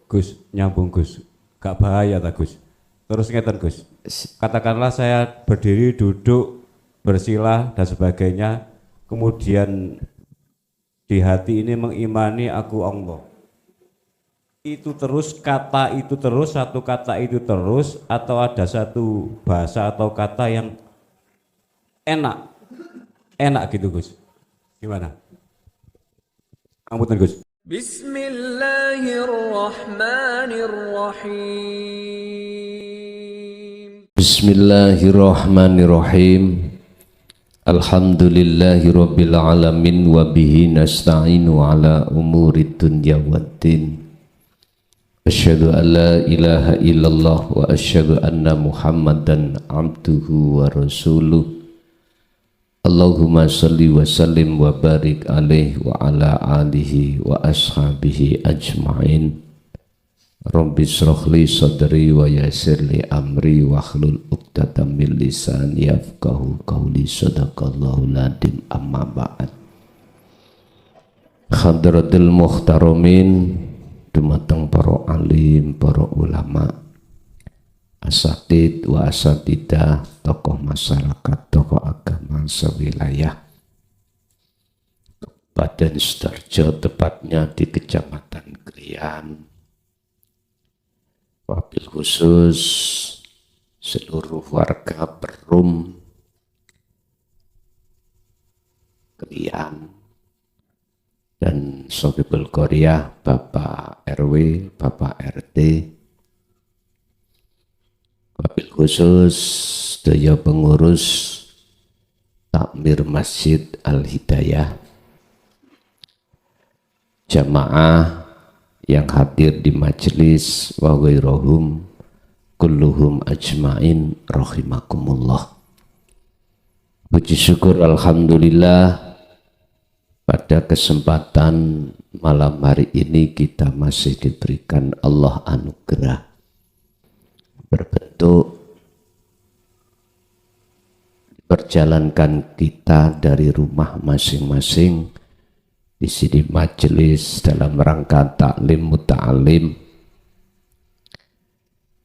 Gus, nyambung Gus. Gak bahaya tak Gus. Terus ngeten Gus. Katakanlah saya berdiri, duduk, bersila dan sebagainya. Kemudian di hati ini mengimani aku Allah. Itu terus, kata itu terus, satu kata itu terus, atau ada satu bahasa atau kata yang enak, enak gitu Gus. Gimana? Amputan Gus. Bismillahirrahmanirrahim. Bismillahirrahmanirrahim. Alhamdulillahirabbil alamin wa bihi nasta'inu ala umurid dunya waddin. Asyhadu an la ilaha illallah wa asyhadu anna Muhammadan abduhu wa rasuluh. Allahumma salli wa sallim wa barik alaihi wa ala alihi wa ashabihi ajma'in. Rabbi shrah li sadri wa yassir li amri wahlul 'uqdatam min lisani yafqahu qawli. Shadaqallahu ladim. Amma ba'd. Hadratul muhtaramin, dumateng para alim, para ulama, asatid wa asatidah, tokoh masyarakat, tokoh agama sewilayah Badan Sidoarjo, tepatnya di Kecamatan Krian. Wabil khusus seluruh warga Perum, Krian, dan Sobibul Korea, Bapak RW, Bapak RT. Wabil khusus daya pengurus Takmir Masjid Al-Hidayah, jamaah yang hadir di majelis wa ghairuhum kulluhum ajmain rahimakumullah. Puji syukur alhamdulillah, pada kesempatan malam hari ini kita masih diberikan Allah anugerah berbentuk perjalankan kita dari rumah masing-masing di sini majelis dalam rangka taklim muta'alim,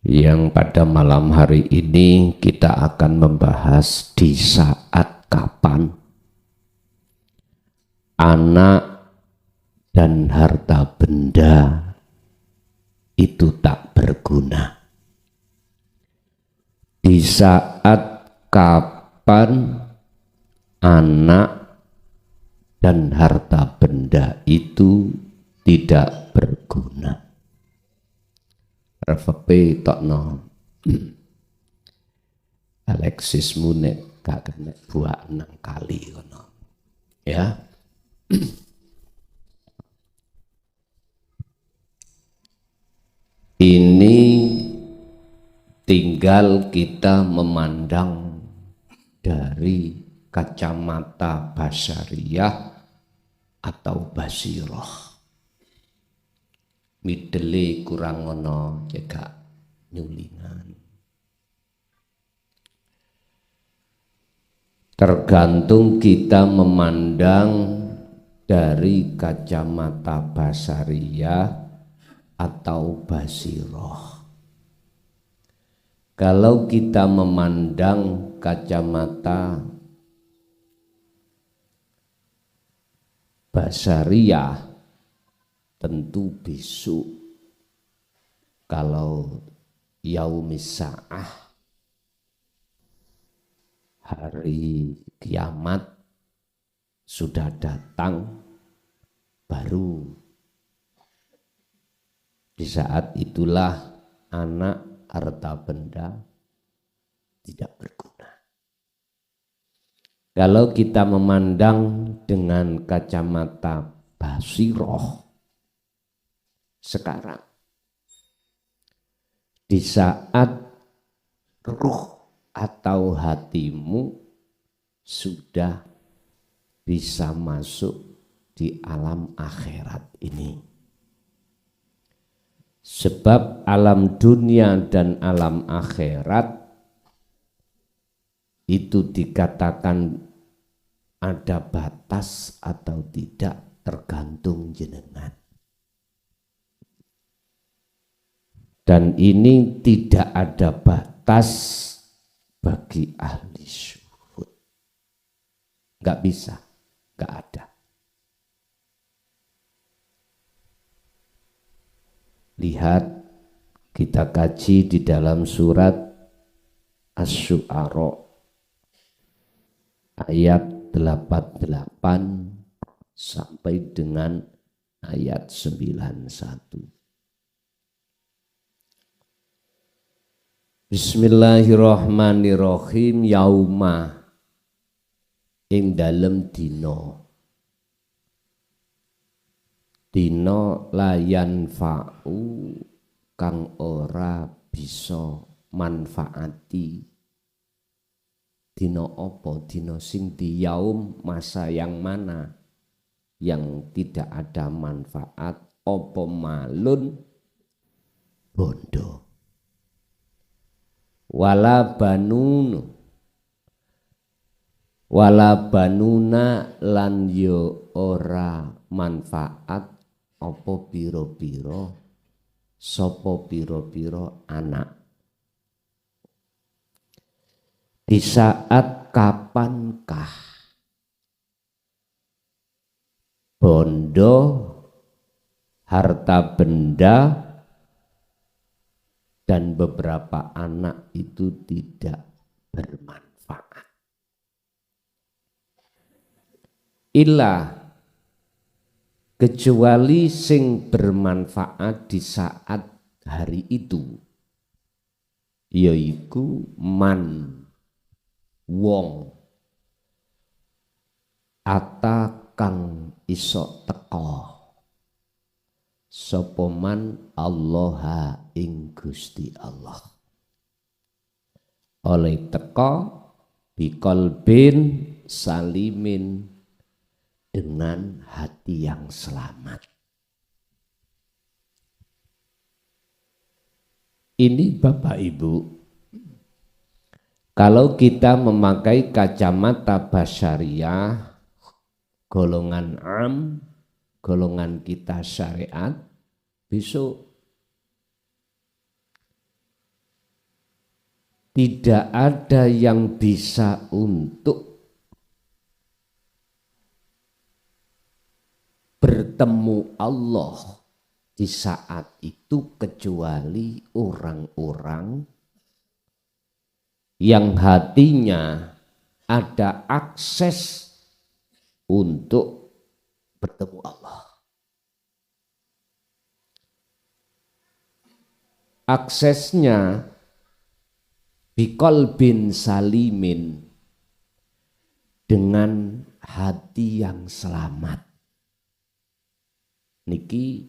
yang pada malam hari ini kita akan membahas di saat kapan anak dan harta benda itu tak berguna. Di saat kapan anak dan harta benda itu tidak berguna. RFP tokno Alexis Munek gak kena buat 6 kali kono. Ya. Ini tinggal kita memandang dari kacamata basyariyah atau basiroh. Midele kurang ono cekak nyulingan. Tergantung kita memandang dari kacamata basyariyah atau basiroh. Kalau kita memandang kacamata basyariyah, tentu besok kalau yaumis sa'ah, hari kiamat sudah datang, baru di saat itulah anak harta benda tidak berguna. Kalau kita memandang dengan kacamata basiroh sekarang, di saat ruh atau hatimu sudah bisa masuk di alam akhirat ini. Sebab alam dunia dan alam akhirat itu dikatakan ada batas atau tidak tergantung jenengan. Dan ini tidak ada batas bagi ahli syuhud. Nggak bisa, nggak ada. Lihat, kita kaji di dalam surat Asy-Syu'ara ayat 88 sampai dengan ayat 91. Bismillahirrahmanirrahim. Yauma ing dalem dina layan fa'u kang ora bisa manfaati. Dina apa? Dina sing di yaum, masa yang mana yang tidak ada manfaat, apa malun bondo wala banuna lan yo ora manfaat apa piro-piro sapa piro-piro anak. Di saat kapankah bondo, harta benda, dan beberapa anak itu tidak bermanfaat. Illa kecuali sing bermanfaat di saat hari itu, yaiku man wong ata kang iso teko sapa man Allah ing Gusti Allah. Oleh teko biqalbin salimin, dengan hati yang selamat. Ini Bapak Ibu, kalau kita memakai kacamata basyariah golongan am, golongan kita syariat, besok tidak ada yang bisa untuk bertemu Allah di saat itu kecuali orang-orang yang hatinya ada akses untuk bertemu Allah. Aksesnya biqalbin salimin, dengan hati yang selamat. Niki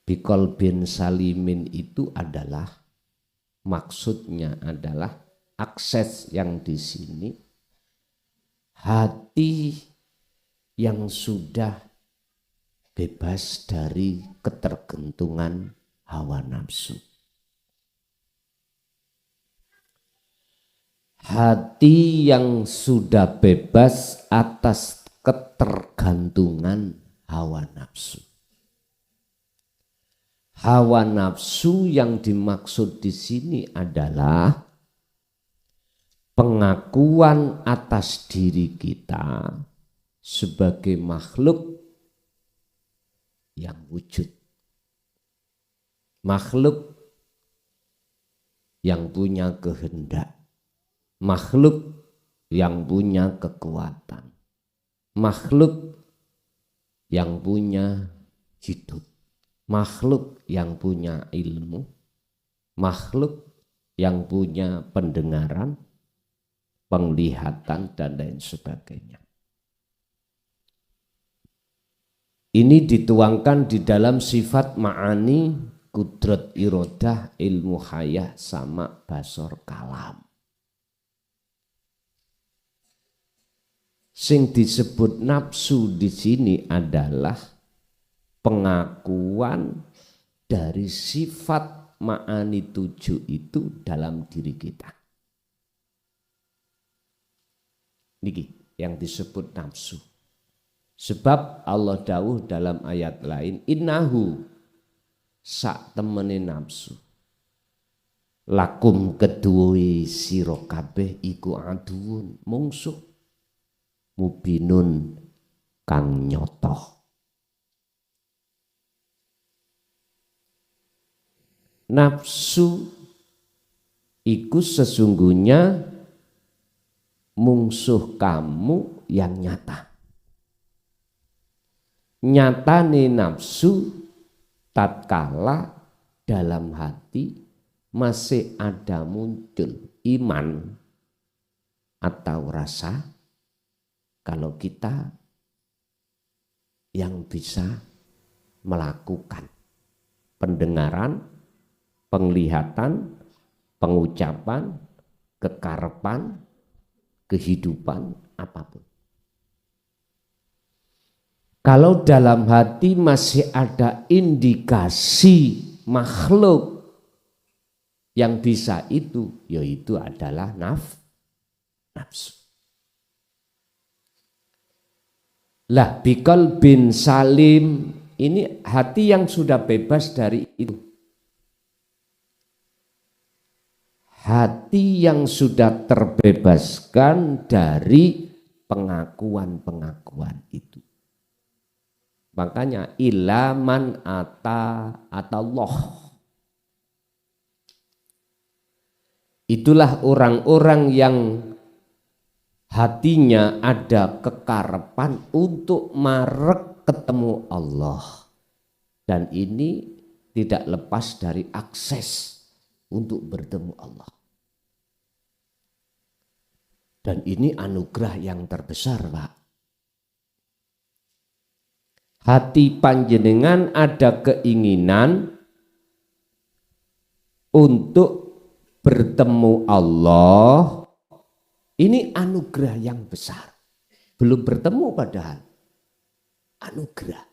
biqalbin salimin itu adalah, maksudnya adalah akses yang di sini hati yang sudah bebas dari ketergantungan hawa nafsu. Hati yang sudah bebas atas ketergantungan hawa nafsu. Hawa nafsu yang dimaksud di sini adalah pengakuan atas diri kita sebagai makhluk yang wujud, makhluk yang punya kehendak, makhluk yang punya kekuatan, makhluk yang punya hidup, makhluk yang punya ilmu, makhluk yang punya pendengaran, penglihatan, dan lain sebagainya. Ini dituangkan di dalam sifat ma'ani, kudrat irodah, ilmu hayah, sama basor kalam. Sing disebut nafsu di sini adalah pengakuan dari sifat ma'ani 7 itu dalam diri kita. Niki yang disebut nafsu. Sebab Allah dawuh dalam ayat lain, innahu sak temene nafsu. Lakum keduwe sira kabeh iku aduun mungsuh mubinun kang nyoto. Nafsu iku sesungguhnya mungsuh kamu yang nyata. Nyatane nafsu tatkala dalam hati masih ada muncul iman atau rasa kalau kita yang bisa melakukan pendengaran, penglihatan, pengucapan, kekarepan, kehidupan apapun. Kalau dalam hati masih ada indikasi makhluk yang bisa itu, yaitu adalah nafsu. Lah bikol bin salim, ini hati yang sudah bebas dari itu. Hati yang sudah terbebaskan dari pengakuan-pengakuan itu. Makanya ilaman Allah. Itulah orang-orang yang hatinya ada kekarepan untuk marek ketemu Allah. Dan ini tidak lepas dari akses untuk bertemu Allah. Dan ini anugerah yang terbesar, Pak. Hati panjenengan ada keinginan untuk bertemu Allah, ini anugerah yang besar. Belum bertemu padahal, anugerah.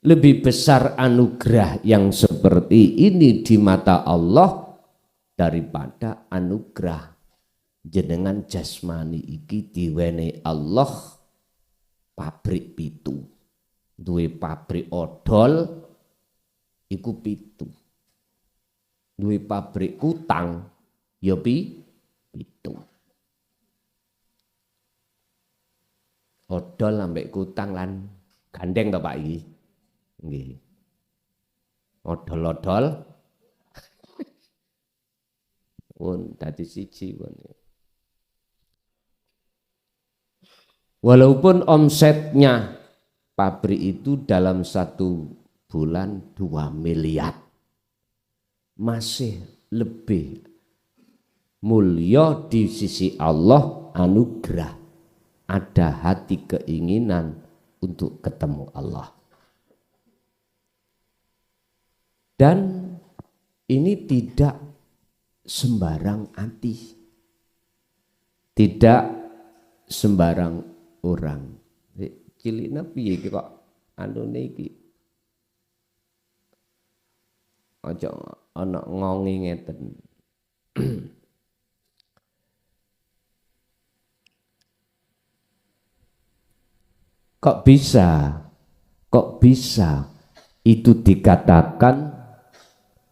Lebih besar anugerah yang seperti ini di mata Allah daripada anugerah jenengan jasmani iki diwenehi Allah pabrik pitu. Duwe pabrik odol iku pitu. Duwe pabrik kutang ya pitu. Odol ambek kutang lan gandeng to Pak iki. Nggih. Odol-odol pun dadi siji pun. Walaupun omsetnya pabrik itu dalam 1 bulan 2 miliar, masih lebih mulia di sisi Allah anugerah. Ada hati keinginan untuk ketemu Allah. Dan ini tidak sembarang hati, tidak sembarang orang. Cilikna piye iki kok anune iki aja ana ngongi ngeten. Kok bisa itu dikatakan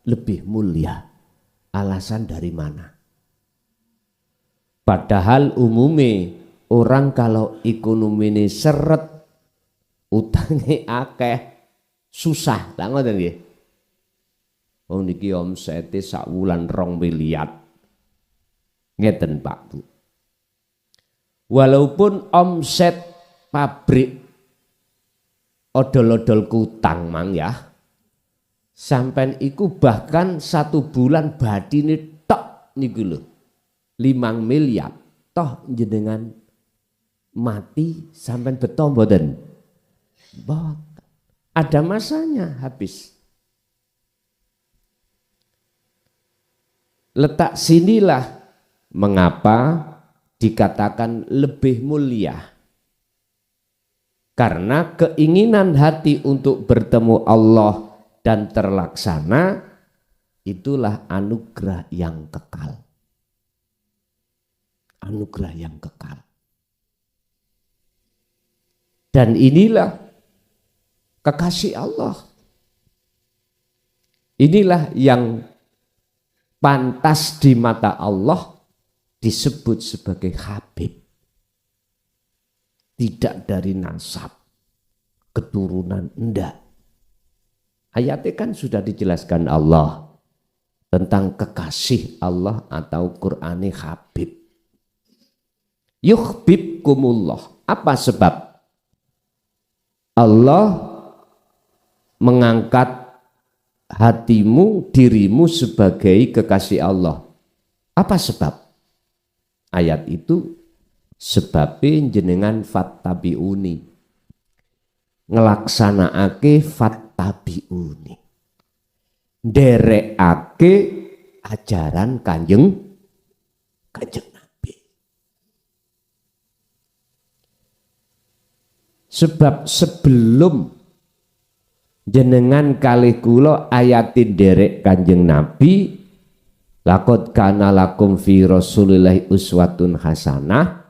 lebih mulia? Alasan dari mana? Padahal umumnya orang kalau ekonomi seret, utangnya akeh, susah, tak ngoten nggih. Oh niki omsete sak wulan 2 miliar. Ngeten Pak Bu. Walaupun omset pabrik odol-odol kutang mang ya, sampai iku bahkan 1 bulan badine tok niku lho 5 miliar. Toh jenengan mati sampai beto mboten? Mboten. Ada masanya habis. Letak sinilah mengapa dikatakan lebih mulia. Karena keinginan hati untuk bertemu Allah dan terlaksana, itulah anugerah yang kekal. Anugerah yang kekal. Dan inilah kekasih Allah. Inilah yang pantas di mata Allah disebut sebagai Habib. Tidak dari nasab, keturunan, enggak. Ayatnya kan sudah dijelaskan Allah tentang kekasih Allah atau Qur'ani Habib. Yuhbibkumullah. Apa sebab? Allah mengangkat hatimu, dirimu sebagai kekasih Allah. Apa sebab? Ayat itu sebabnya jenengan fattabi'uni. Ngelaksanakake fattabi'uni. Nderekake ajaran Kanjeng Nabi. Sebab sebelum jenengan kalih kula ayatin derek Kanjeng Nabi, laqad kana lakum fi Rasulillahi uswatun hasanah.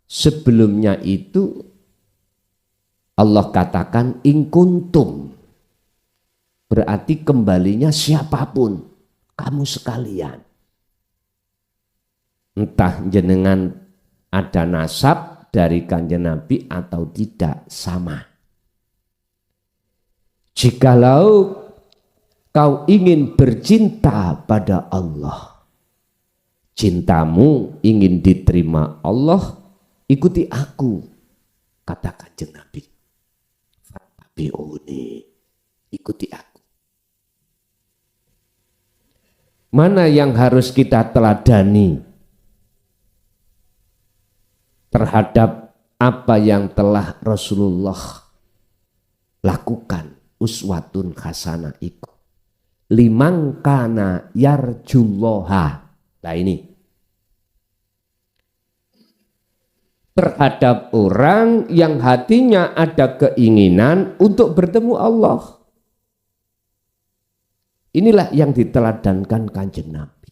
Sebelumnya itu Allah katakan in kuntum, berarti kembalinya siapapun, kamu sekalian. Entah jenengan ada nasab dari Kanjeng Nabi atau tidak, sama. Jikalau kau ingin bercinta pada Allah, cintamu ingin diterima Allah, ikuti aku, kata Kanjeng Nabi. Fattabi'uni, ikuti aku. Mana yang harus kita teladani terhadap apa yang telah Rasulullah lakukan? Uswatun hasanah itu liman kana yarjullaha. Nah ini terhadap orang yang hatinya ada keinginan untuk bertemu Allah. Inilah yang diteladankan Kanjeng Nabi.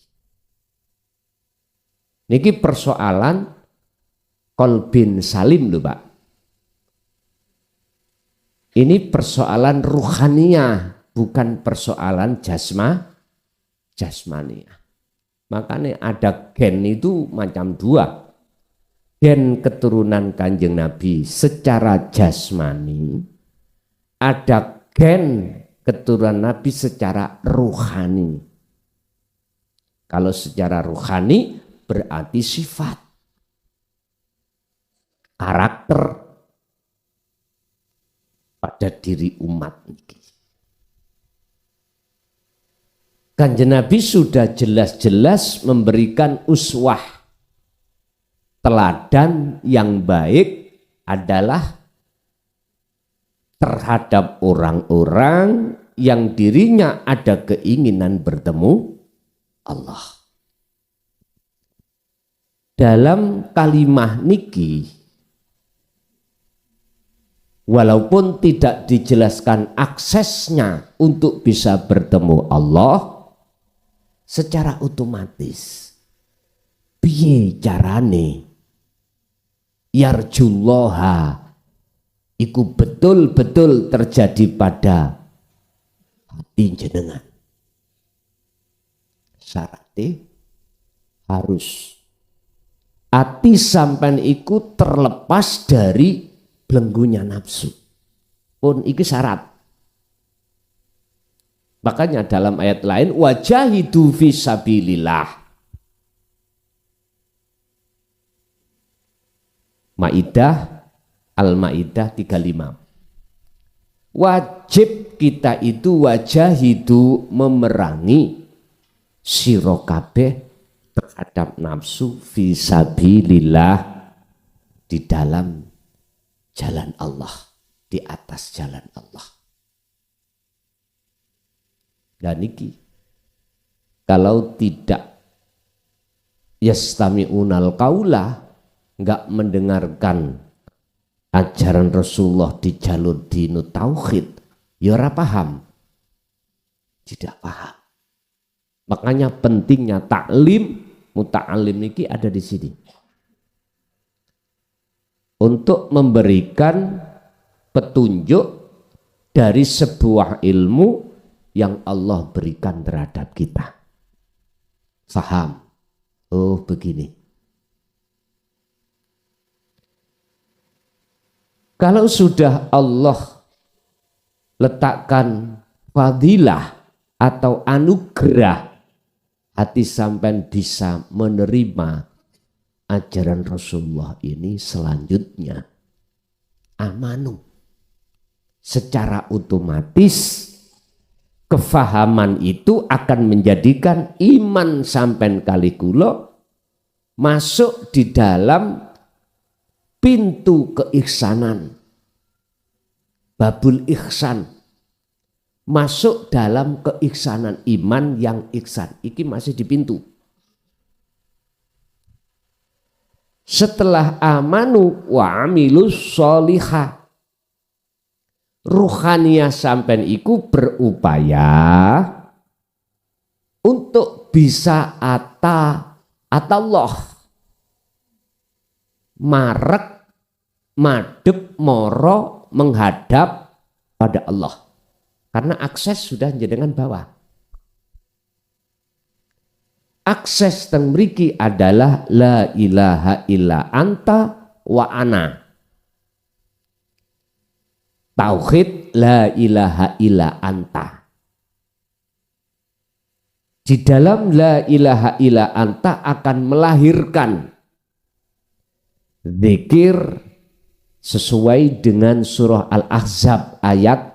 Niki persoalan qalbin salim lho Pak. Ini persoalan ruhaniyah, bukan persoalan jasmaniah. Makanya ada gen itu macam dua. Gen keturunan Kanjeng Nabi secara jasmani, ada gen keturunan Nabi secara ruhani. Kalau secara ruhani berarti sifat, karakter pada diri umat ini. Kanjeng Nabi sudah jelas-jelas memberikan uswah, teladan yang baik adalah terhadap orang-orang yang dirinya ada keinginan bertemu Allah. Dalam kalimah niki, walaupun tidak dijelaskan aksesnya untuk bisa bertemu Allah, secara otomatis piye carane yarjullaha iku betul-betul terjadi pada hati jenengan. Syaratnya harus hati sampean iku terlepas dari belenggunya nafsu. Pun iki syarat. Makanya dalam ayat lain wajahidu fi sabilillah. Maidah Al-Maidah 35. Wajib kita itu wajahidu memerangi sira kabeh terhadap nafsu fi sabilillah, di dalam jalan Allah, di atas jalan Allah. Dan iki kalau tidak yastami'unal qaula, enggak mendengarkan ajaran Rasulullah di jalur dinu tauhid, ya ora paham. Tidak paham. Makanya pentingnya taklim, muta'alim niki ada di sini. Untuk memberikan petunjuk dari sebuah ilmu yang Allah berikan terhadap kita. Faham? Oh begini. Kalau sudah Allah letakkan fadilah atau anugerah, hati sampean bisa menerima ajaran Rasulullah ini, selanjutnya amanu. Secara otomatis kefahaman itu akan menjadikan iman sampean kali kula masuk di dalam pintu keihsanan, babul ihsan, masuk dalam keihsanan iman yang ihsan. Iki masih di pintu. Setelah amanu wa amilus sholihah, ruhaniyah sampean iku berupaya untuk bisa atallah, marek madep moro menghadap pada Allah, karena akses sudah jenengan bawah. Akses teng mriki adalah la ilaha illa anta wa ana. Tauhid la ilaha illa anta. Di dalam la ilaha illa anta akan melahirkan zikir sesuai dengan surah Al-Ahzab ayat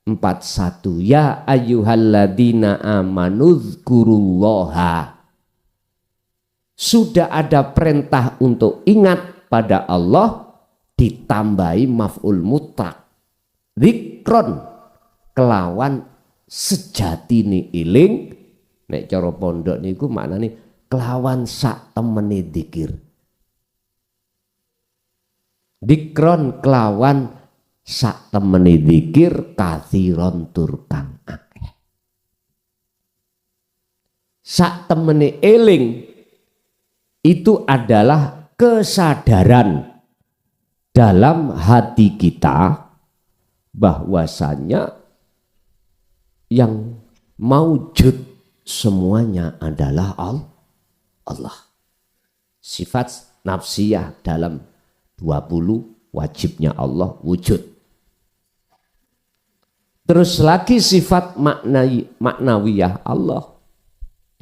41. Ya ayyuhalladzina amanu dzkurullaha. Sudah ada perintah untuk ingat pada Allah, ditambahi maf'ul mutlaq. Dzikron kelawan sejatine eling. Nek cara pondok niku maknane kelawan sak temene dzikir. Dzikron kelawan sak temene dzikir, kathiron tur kang akeh. Sak temene eling itu adalah kesadaran dalam hati kita bahwasanya yang maujud semuanya adalah Allah. Sifat nafsiyah dalam 20 wajibnya Allah wujud. Terus lagi sifat maknawiyah Allah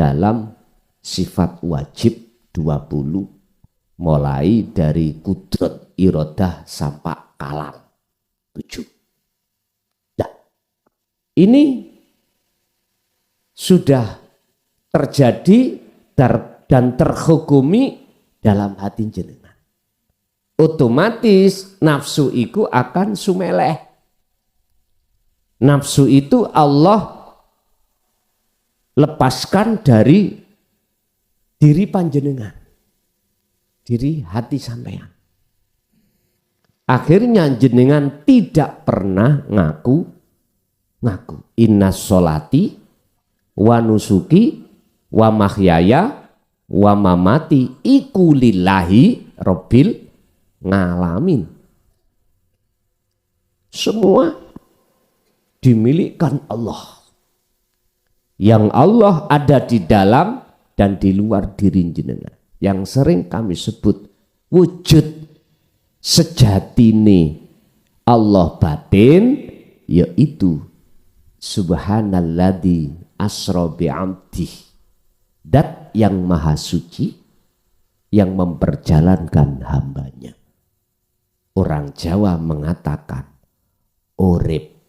dalam sifat wajib 20, mulai dari kudrat, iradah sampai kalam 7. Nah, ini sudah terjadi dan terhukumi dalam hati jenengan. Otomatis nafsu itu akan sumeleh. Nafsu itu Allah lepaskan dari diri panjenengan, diri hati sampean. Akhirnya jenengan tidak pernah ngaku inna sholati wa nusuki wa mahyaya wa mamati iku lillahi rabbil ngalamin. Semua dimilikan Allah. Yang Allah ada di dalam dan di luar diri jenengan. Yang sering kami sebut wujud sejatine Allah batin, yaitu subhanalladzi asra bi'abdih, dat yang maha suci yang memperjalankan hambanya. Orang Jawa mengatakan urip.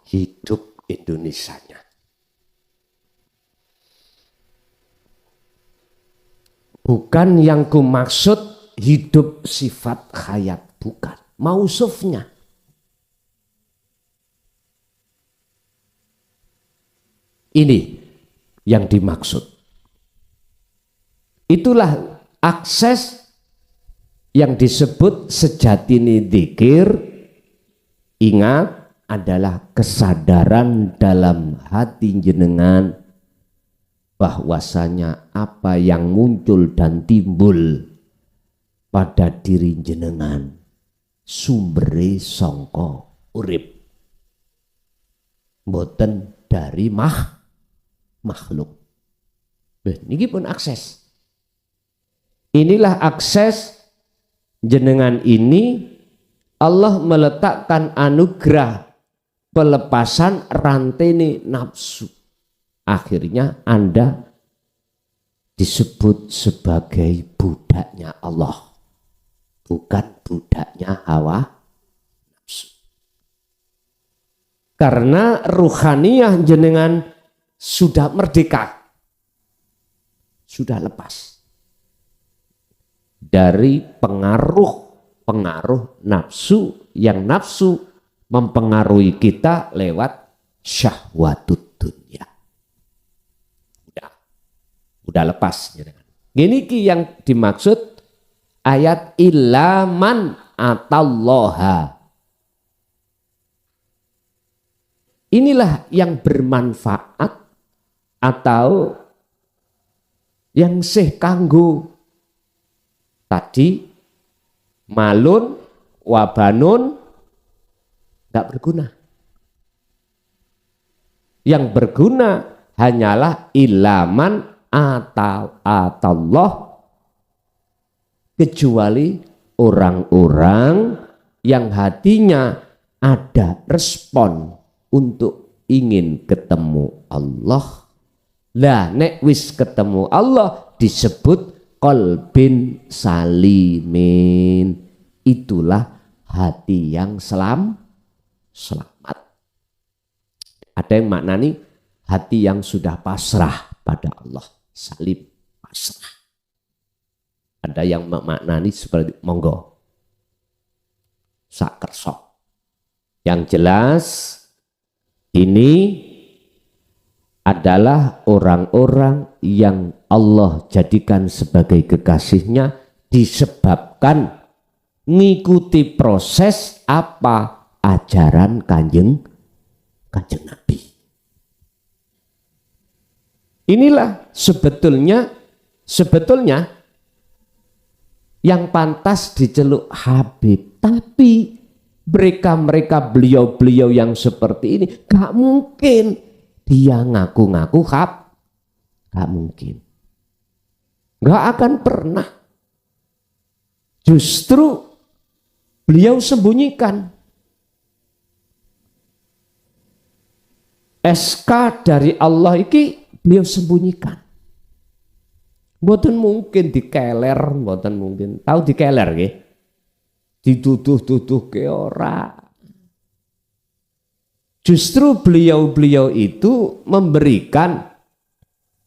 Hidup Indonesianya. Bukan yang ku maksud hidup sifat hayat, bukan. Mausufnya. Ini yang dimaksud. Itulah akses yang disebut sejatine dzikir, ingat, adalah kesadaran dalam hati jenengan bahwasanya apa yang muncul dan timbul pada diri jenengan sumbere sangka urip, mboten dari makhluk. Niki pun akses. Inilah akses jenengan ini. Allah meletakkan anugerah pelepasan rantai nafsu. Akhirnya Anda disebut sebagai budaknya Allah, bukan budaknya hawa nafsu. Karena ruhaniyah jenengan sudah merdeka, sudah lepas dari pengaruh nafsu, yang nafsu mempengaruhi kita lewat syahwatut dunya. Udah lepas. Gini ki yang dimaksud ayat ilaman atallaha. Inilah yang bermanfaat atau yang sih kanggo tadi malun wabanun tidak berguna. Yang berguna hanyalah ilaman atallah, kecuali orang-orang yang hatinya ada respon untuk ingin ketemu Allah. Lah nek wis ketemu Allah disebut qalbin salimin, itulah hati yang selamat. Ada yang maknani hati yang sudah pasrah pada Allah, salim, pasrah. Ada yang maknani seperti monggo sak kerso. Yang jelas ini adalah orang-orang yang Allah jadikan sebagai kekasihnya disebabkan ngikuti proses apa ajaran kanjeng Nabi. Inilah sebetulnya yang pantas diceluk Habib. Tapi mereka beliau-beliau yang seperti ini gak mungkin dia ngaku-ngaku gak mungkin. Gak akan pernah. Justru beliau sembunyikan. SK dari Allah iki beliau sembunyikan. Mboten mungkin dikeler, mboten mungkin. Tahu dikeler nggih? Dituduh-tuduh ke ora. Justru beliau-beliau itu memberikan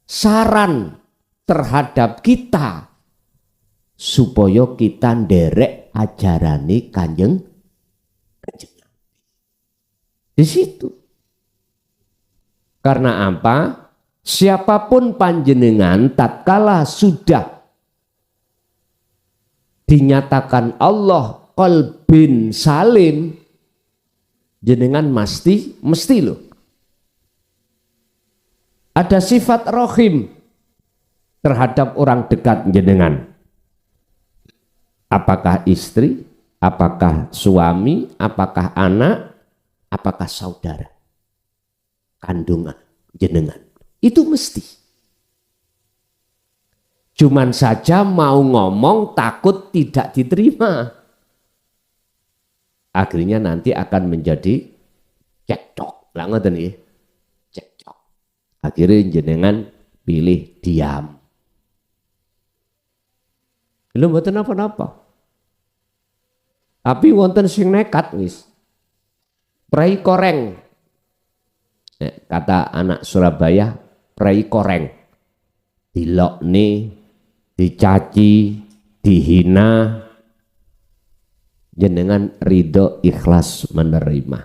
saran terhadap kita supaya kita nderek ajarani kanjeng Nabi. Di situ. Karena apa? Siapapun panjenengan tatkala sudah dinyatakan Allah qalbin salim, jenengan mesti loh. Ada sifat rohim terhadap orang dekat jenengan. Apakah istri, apakah suami, apakah anak, apakah saudara kandungan jenengan. Itu mesti. Cuman saja mau ngomong takut tidak diterima. Akhirnya nanti akan menjadi cekcok. Lah ngoten nggih. Cekcok. Akhirnya jenengan pilih diam. Lho mboten apa-apa. Tapi wonten sing nekat wis. Prei koreng. Kata anak Surabaya, prei koreng. Dilokne, dicaci, dihina, jenengan ridho ikhlas menerima.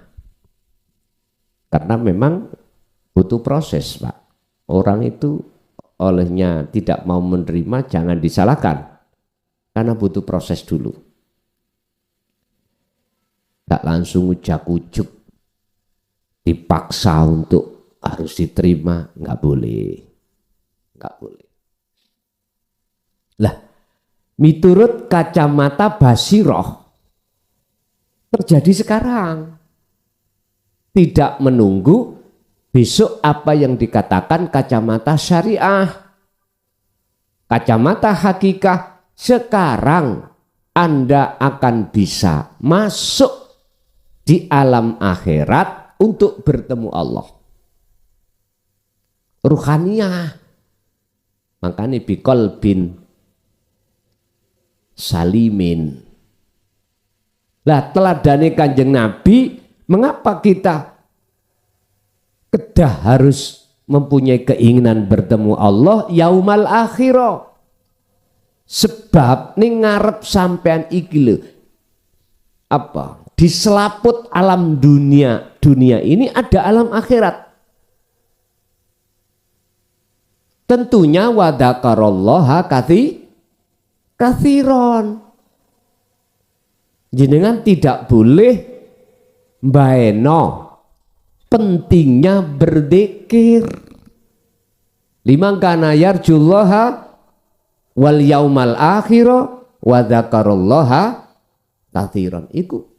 Karena memang butuh proses, Pak. Orang itu olehnya tidak mau menerima jangan disalahkan. Karena butuh proses dulu. Tak langsung ujak-ujuk dipaksa untuk harus diterima, nggak boleh, nggak boleh. Lah, miturut kacamata basiroh terjadi sekarang, tidak menunggu besok apa yang dikatakan kacamata syariah, kacamata hakikah. Sekarang Anda akan bisa masuk di alam akhirat untuk bertemu Allah. Ruhaniyah. Makanya biqalbin salimin. Lah teladane Kanjeng Nabi, mengapa kita kedah harus mempunyai keinginan bertemu Allah yaumal akhirah? Sebab ning ngarep sampean iki lho, apa? Di selaput alam dunia ini ada alam akhirat. Tentunya wadakarallaha kathiron. Jenengan tidak boleh mbaeno pentingnya berzikir. Liman kana yarjullaha wal yaumal akhirah wa dzakarallaha katsiran. Iku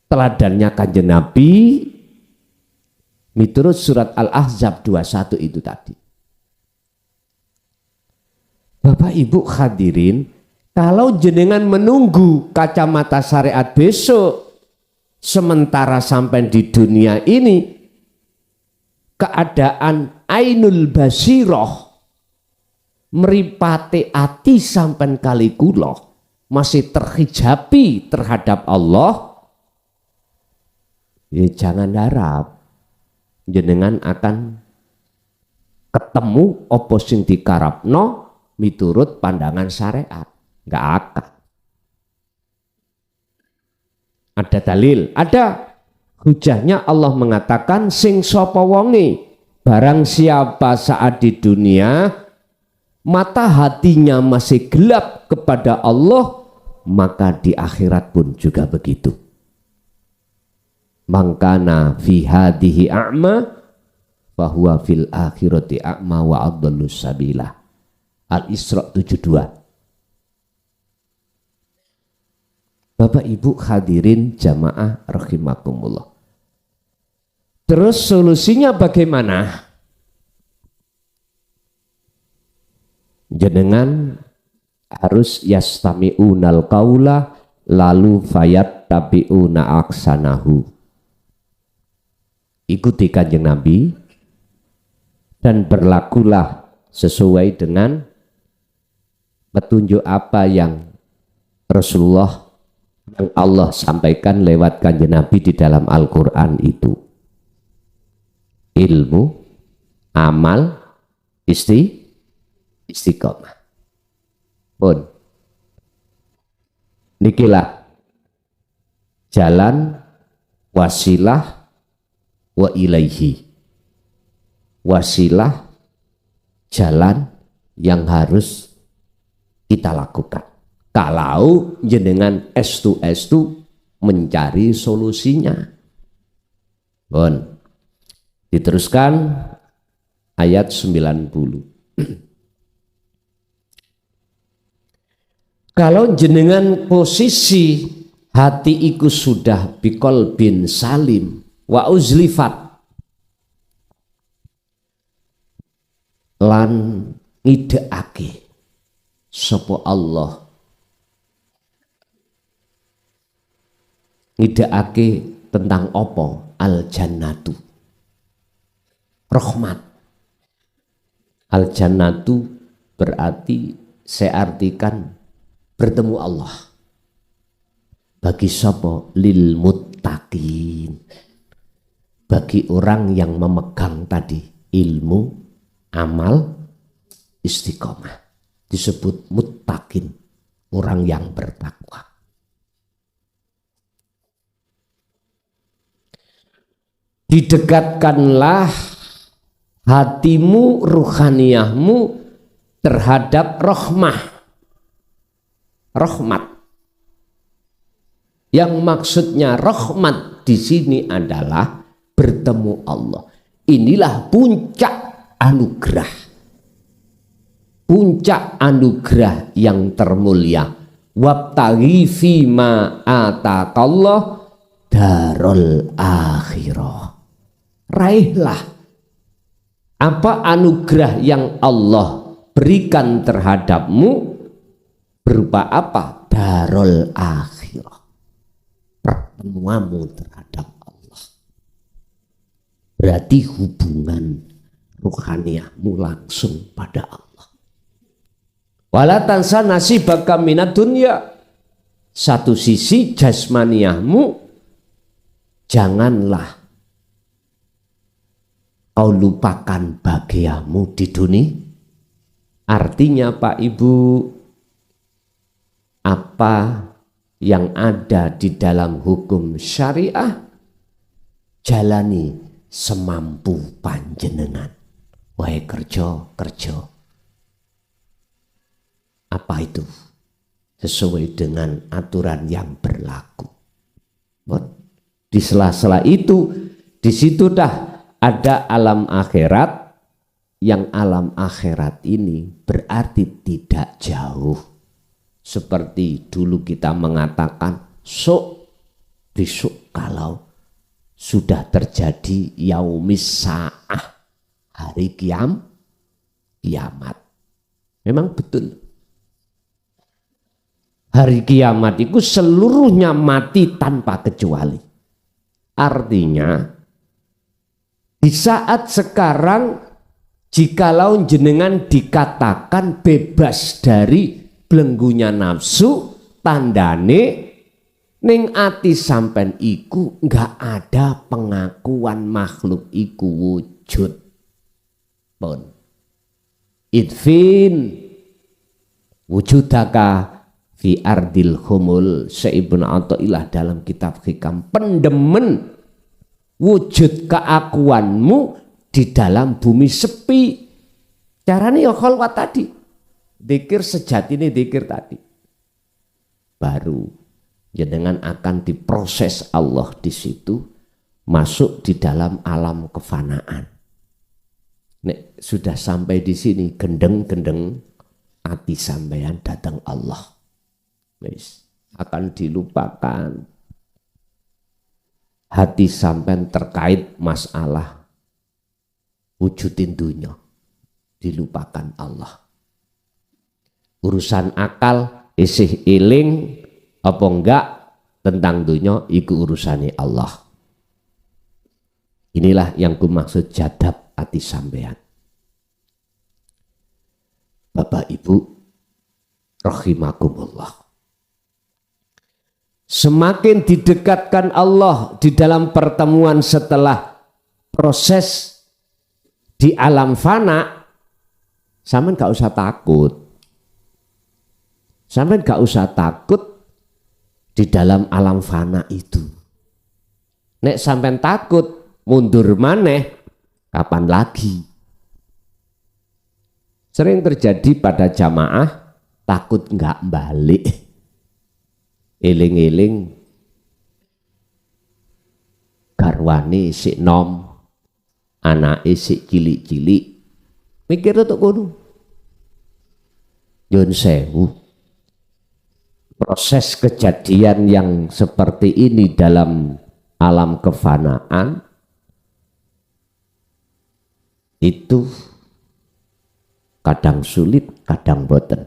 teladannya Kanjeng Nabi miturut surat Al-Ahzab 21 itu tadi. Bapak Ibu hadirin, kalau jenengan menunggu kacamata syariat besok sementara sampai di dunia ini keadaan ainul basiroh meripati ati sampai kali kula masih terhijabi terhadap Allah, ya jangan harap jenengan akan ketemu apa sing dikarapno miturut pandangan syariat. Nggak akan. Ada dalil, ada hujahnya. Allah mengatakan sing sapa wonge, barang siapa saat di dunia mata hatinya masih gelap kepada Allah, maka di akhirat pun juga begitu. Mangkana fi hadhihi a'ma fahuwa fil akhirati a'ma wa adallus sabila. Al-Isra 72. Bapak Ibu hadirin jamaah rahimakumullah. Terus solusinya bagaimana? Jenengan harus yastami'unal qaula lalu fayattabi'una aksanahu. Ikuti Kanjeng Nabi dan berlakulah sesuai dengan petunjuk apa yang Rasulullah yang Allah sampaikan lewat Kanjeng Nabi di dalam Al-Quran itu. Ilmu, amal, istiqomah. Pun nikilah jalan wasilah wa ilaihi. Wasilah jalan yang harus kita lakukan. Kalau jenengan estu mencari solusinya. Bon. Diteruskan ayat 90. Kalau jenengan posisi hati iku sudah bikol bin salim wa uzlifat lan ngideake sapa Allah, ngideake tentang apa? Al jannatu, rahmat. Al jannatu berarti saya artikan bertemu Allah. Bagi sapa? Lil muttaqin, bagi orang yang memegang tadi ilmu, amal, istiqomah, disebut muttaqin, orang yang bertakwa. Didekatkanlah hatimu, ruhaniyahmu terhadap rahmat. Yang maksudnya rahmat di sini adalah bertemu Allah. Inilah puncak anugerah. Puncak anugerah yang termulia. Wabtaghi fima ataqallah darul akhirah. Raihlah apa anugerah yang Allah berikan terhadapmu, berupa apa? Darul akhirah. Pertemuanmu terhadap Allah. Berarti hubungan ruhaniyahmu langsung pada Allah. Wala tansa nasibaka minad dunya. Satu sisi jasmaniyahmu, janganlah kau lupakan bahagiamu di dunia. Artinya Pak Ibu, apa yang ada di dalam hukum syariah jalani semampu panjenengan. Wae kerja. Apa itu? Sesuai dengan aturan yang berlaku. Di sela-sela itu, di situ dah ada alam akhirat, yang alam akhirat ini berarti tidak jauh. Seperti dulu kita mengatakan besok kalau sudah terjadi yaumis sa'ah, hari kiamat. Memang betul. Hari kiamat itu seluruhnya mati tanpa kecuali. Artinya di saat sekarang, jikalau jenengan dikatakan bebas dari belenggunya nafsu, tandane ning ati sampen iku enggak ada pengakuan makhluk iku wujud. Pun idfin wujudaka fi ardil humul. Ibnu Athaillah dalam kitab Hikam, pendemen wujud keakuanmu di dalam bumi sepi. Caranya ya khalwat tadi, zikir sejati ini, zikir tadi. Baru jenengan akan diproses Allah di situ, masuk di dalam alam kefanaan. Nek sudah sampai di sini, gendeng-gendeng hati sampean datang Allah. Akan dilupakan hati sampean terkait masalah wujudin dunia, dilupakan Allah. Urusan akal isih iling apa enggak tentang dunia, iku urusane Allah. Inilah yang ku maksud jadab hati sampean. Bapak Ibu rahimakumullah. Semakin didekatkan Allah di dalam pertemuan setelah proses di alam fana, sampean gak usah takut. Sampean gak usah takut di dalam alam fana itu. Nek sampean takut mundur maneh, kapan lagi? Sering terjadi pada jamaah takut nggak balik. Eling-eling garwane sik nom, anake sik cilik-cilik. Mikir tuh kono. Nyun sewu. Proses kejadian yang seperti ini dalam alam kefanaan itu kadang sulit, kadang boten.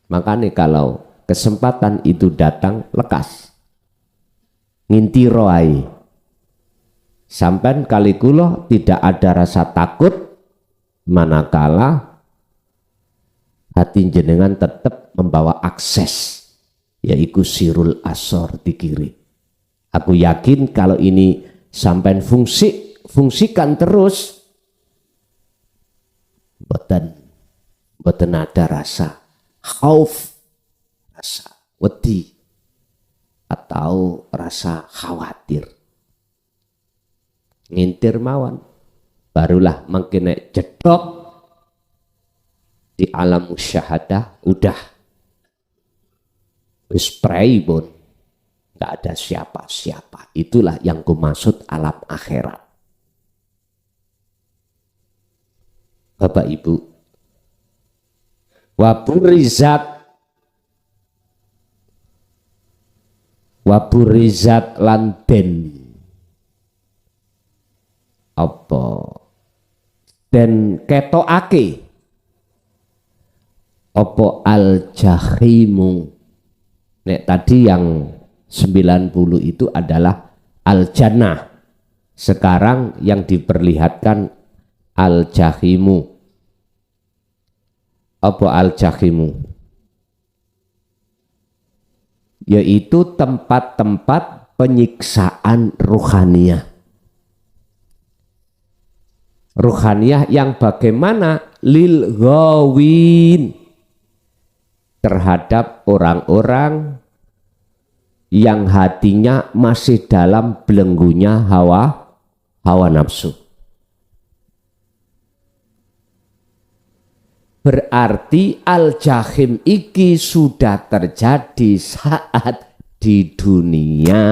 Makanya kalau kesempatan itu datang, lekas nginti roai. Sampai kali kula tidak ada rasa takut, manakala hati jenengan tetap membawa akses, yaitu sirul asor di kiri. Aku yakin kalau ini sampai fungsikan terus, boten ada rasa khauf, rasa wedi atau rasa khawatir. Ngintir mawon, barulah mengkene jedok di alam musyahadah, udah wis praibun nggak ada siapa-siapa. Itulah yang kumaksud alam akhirat. Bapak Ibu, waburizat lanten apa dan ketokake apa al jahimu. Nek tadi yang 90 itu adalah al jannah, sekarang yang diperlihatkan al jahimu. Apa al jahimu? Yaitu tempat-tempat penyiksaan ruhaniyah. Ruhaniyah yang bagaimana? Lil ghawin, terhadap orang-orang yang hatinya masih dalam belenggunya hawa nafsu. Berarti al-jahim iki sudah terjadi saat di dunia.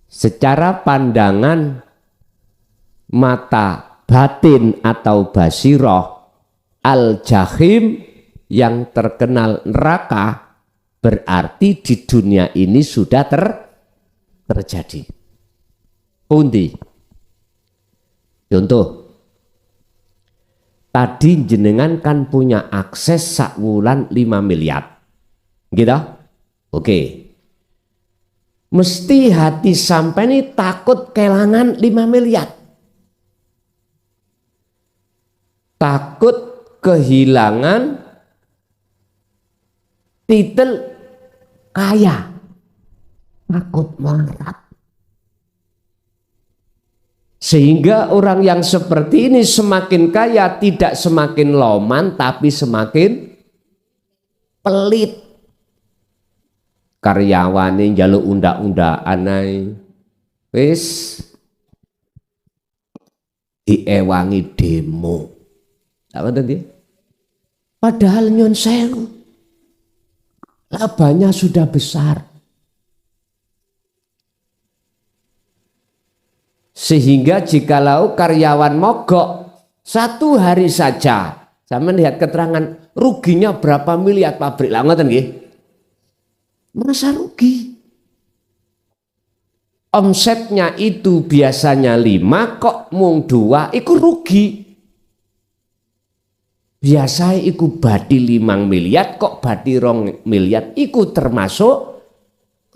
Secara pandangan mata batin atau basiroh, al-jahim yang terkenal neraka berarti di dunia ini sudah terjadi. Pundi? Contoh, tadi jenengan kan punya akses sakwulan 5 miliar. Gitu? Oke. Mesti hati sampai ini takut kehilangan 5 miliar. Takut kehilangan titel kaya. Takut melarat. Sehingga orang yang seperti ini semakin kaya tidak semakin loman tapi semakin pelit. Karyawane njaluk undak-undakan ae. Wis diewangi demo. Apa tadi? Padahal nyon sewu. Labanya sudah besar. Sehingga jikalau karyawan mogok 1 hari saja, saya melihat keterangan ruginya berapa miliar pabrik lah, ngoten nggih. Merasa rugi. Omsetnya itu biasanya 5 kok mung 2, iku rugi. Biasanya iku badi 5 miliar kok badi 2 miliar, iku termasuk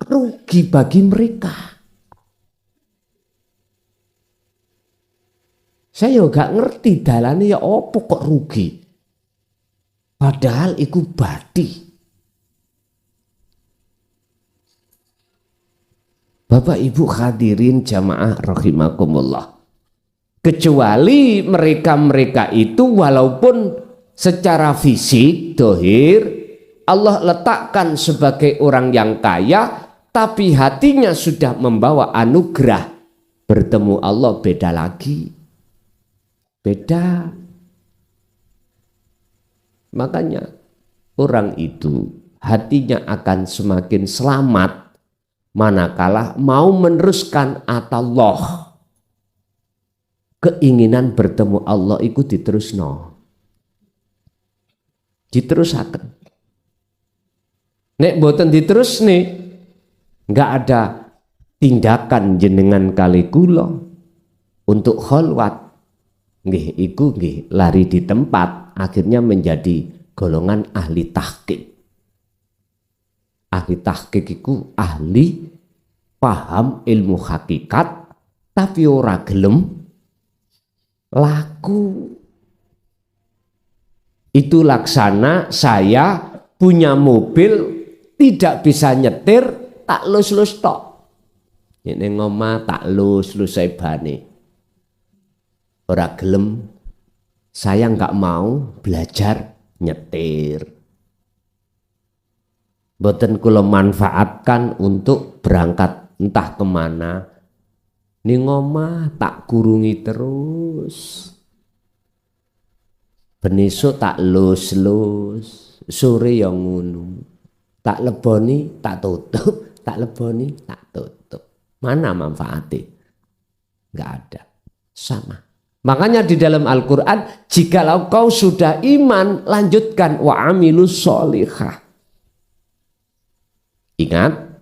rugi bagi mereka. Saya juga ngerti dalane ya opo kok rugi. Padahal iku badi. Bapak Ibu hadirin jamaah rahimakumullah. Kecuali mereka-mereka itu walaupun secara fisik dohir Allah letakkan sebagai orang yang kaya, tapi hatinya sudah membawa anugerah. Bertemu Allah beda lagi. Beda. Makanya orang itu hatinya akan semakin selamat manakala mau meneruskan atallah. Keinginan bertemu Allah itu diterusno. Diterusaken. Nek boten diterus nih, nggak ada tindakan jenengan kali kula untuk kholwat. Nggih, iku nggih lari di tempat, akhirnya menjadi golongan ahli tahqiq. Ahli tahqiq iku ahli paham ilmu hakikat tapi ora gelem laku. Itu laksana saya punya mobil tidak bisa nyetir, tak lus-lus tok. Ini ngomah tak lus-lus saya bani. Ora gelem, saya nggak mau belajar nyetir. Boten kula manfaatkan untuk berangkat entah kemana. Ini ngomah tak kurungi terus. Benesuk tak lus-lus, sore yang ngono. tak leboni, tak tutup, tak leboni, tak tutup. Mana manfaatnya? Enggak ada. Sama. Makanya di dalam Al-Quran, jikalau kau sudah iman, lanjutkan wa amilus sholihah. Ingat,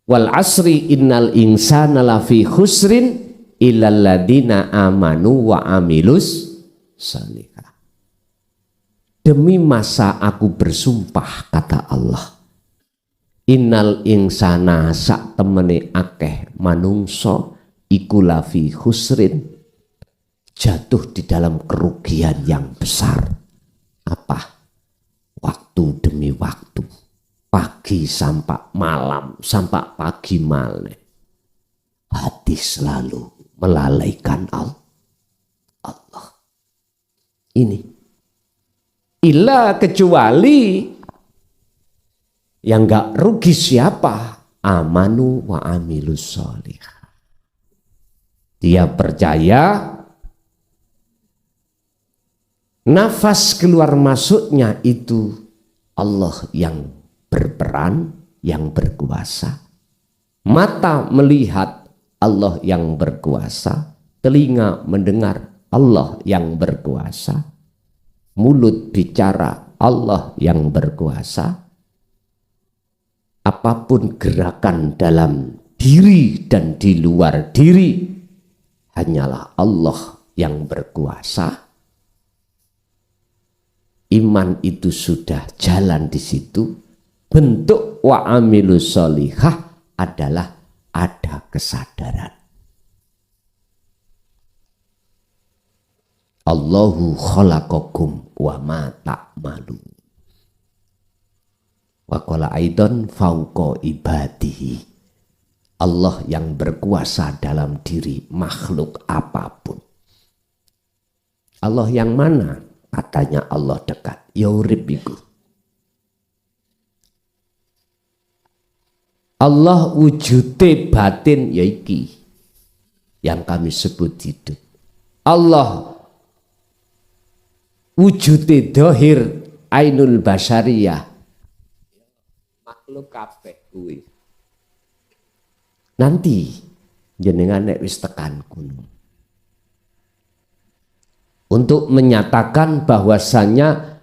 wal asri innal insana lafi khusrin illal ladina amanu wa amilus sholihah. Demi masa aku bersumpah, kata Allah, innal insana sak temene akeh manungso iku lafi khusrin, jatuh di dalam kerugian yang besar. Apa? Waktu demi waktu, pagi sampai malam, sampai pagi malam, hati selalu melalaikan Allah. Ini illa kecuali yang enggak rugi siapa? Amanu wa amilus sholihah. Dia percaya nafas keluar masuknya itu Allah yang berperan, yang berkuasa. Mata melihat, Allah yang berkuasa. Telinga mendengar, Allah yang berkuasa. Mulut bicara, Allah yang berkuasa. Apapun gerakan dalam diri dan di luar diri, hanyalah Allah yang berkuasa. Iman itu sudah jalan di situ. Bentuk wa amilus sholihah adalah ada kesadaran. Allahu khalaqakum wa ma ta'malun. Wa qala aidan fauqa ibadihi. Allah yang berkuasa dalam diri makhluk apapun. Allah yang mana? Katanya Allah dekat. Ya urip iku. Allah wujude batin ya iki yang kami sebut hidup. Allah wujude dohir ainul basyariyah makhluk kabeh kuwi. Nanti jenengan nek wis tekan kono untuk menyatakan bahwasanya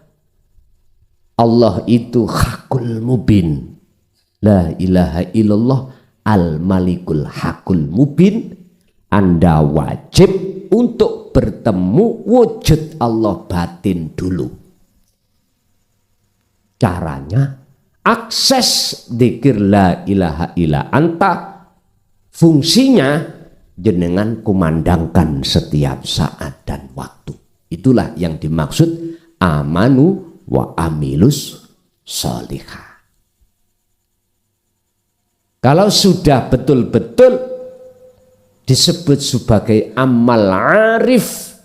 Allah itu hakul mubin, la ilaha illallah al malikul hakul mubin. Anda wajib untuk bertemu wujud Allah batin dulu. Caranya akses dzikir la ilaha illa anta, fungsinya jenengan kumandangkan setiap saat dan waktu. Itulah yang dimaksud amanu wa amilus sholihah. Kalau sudah betul-betul disebut sebagai amal arif,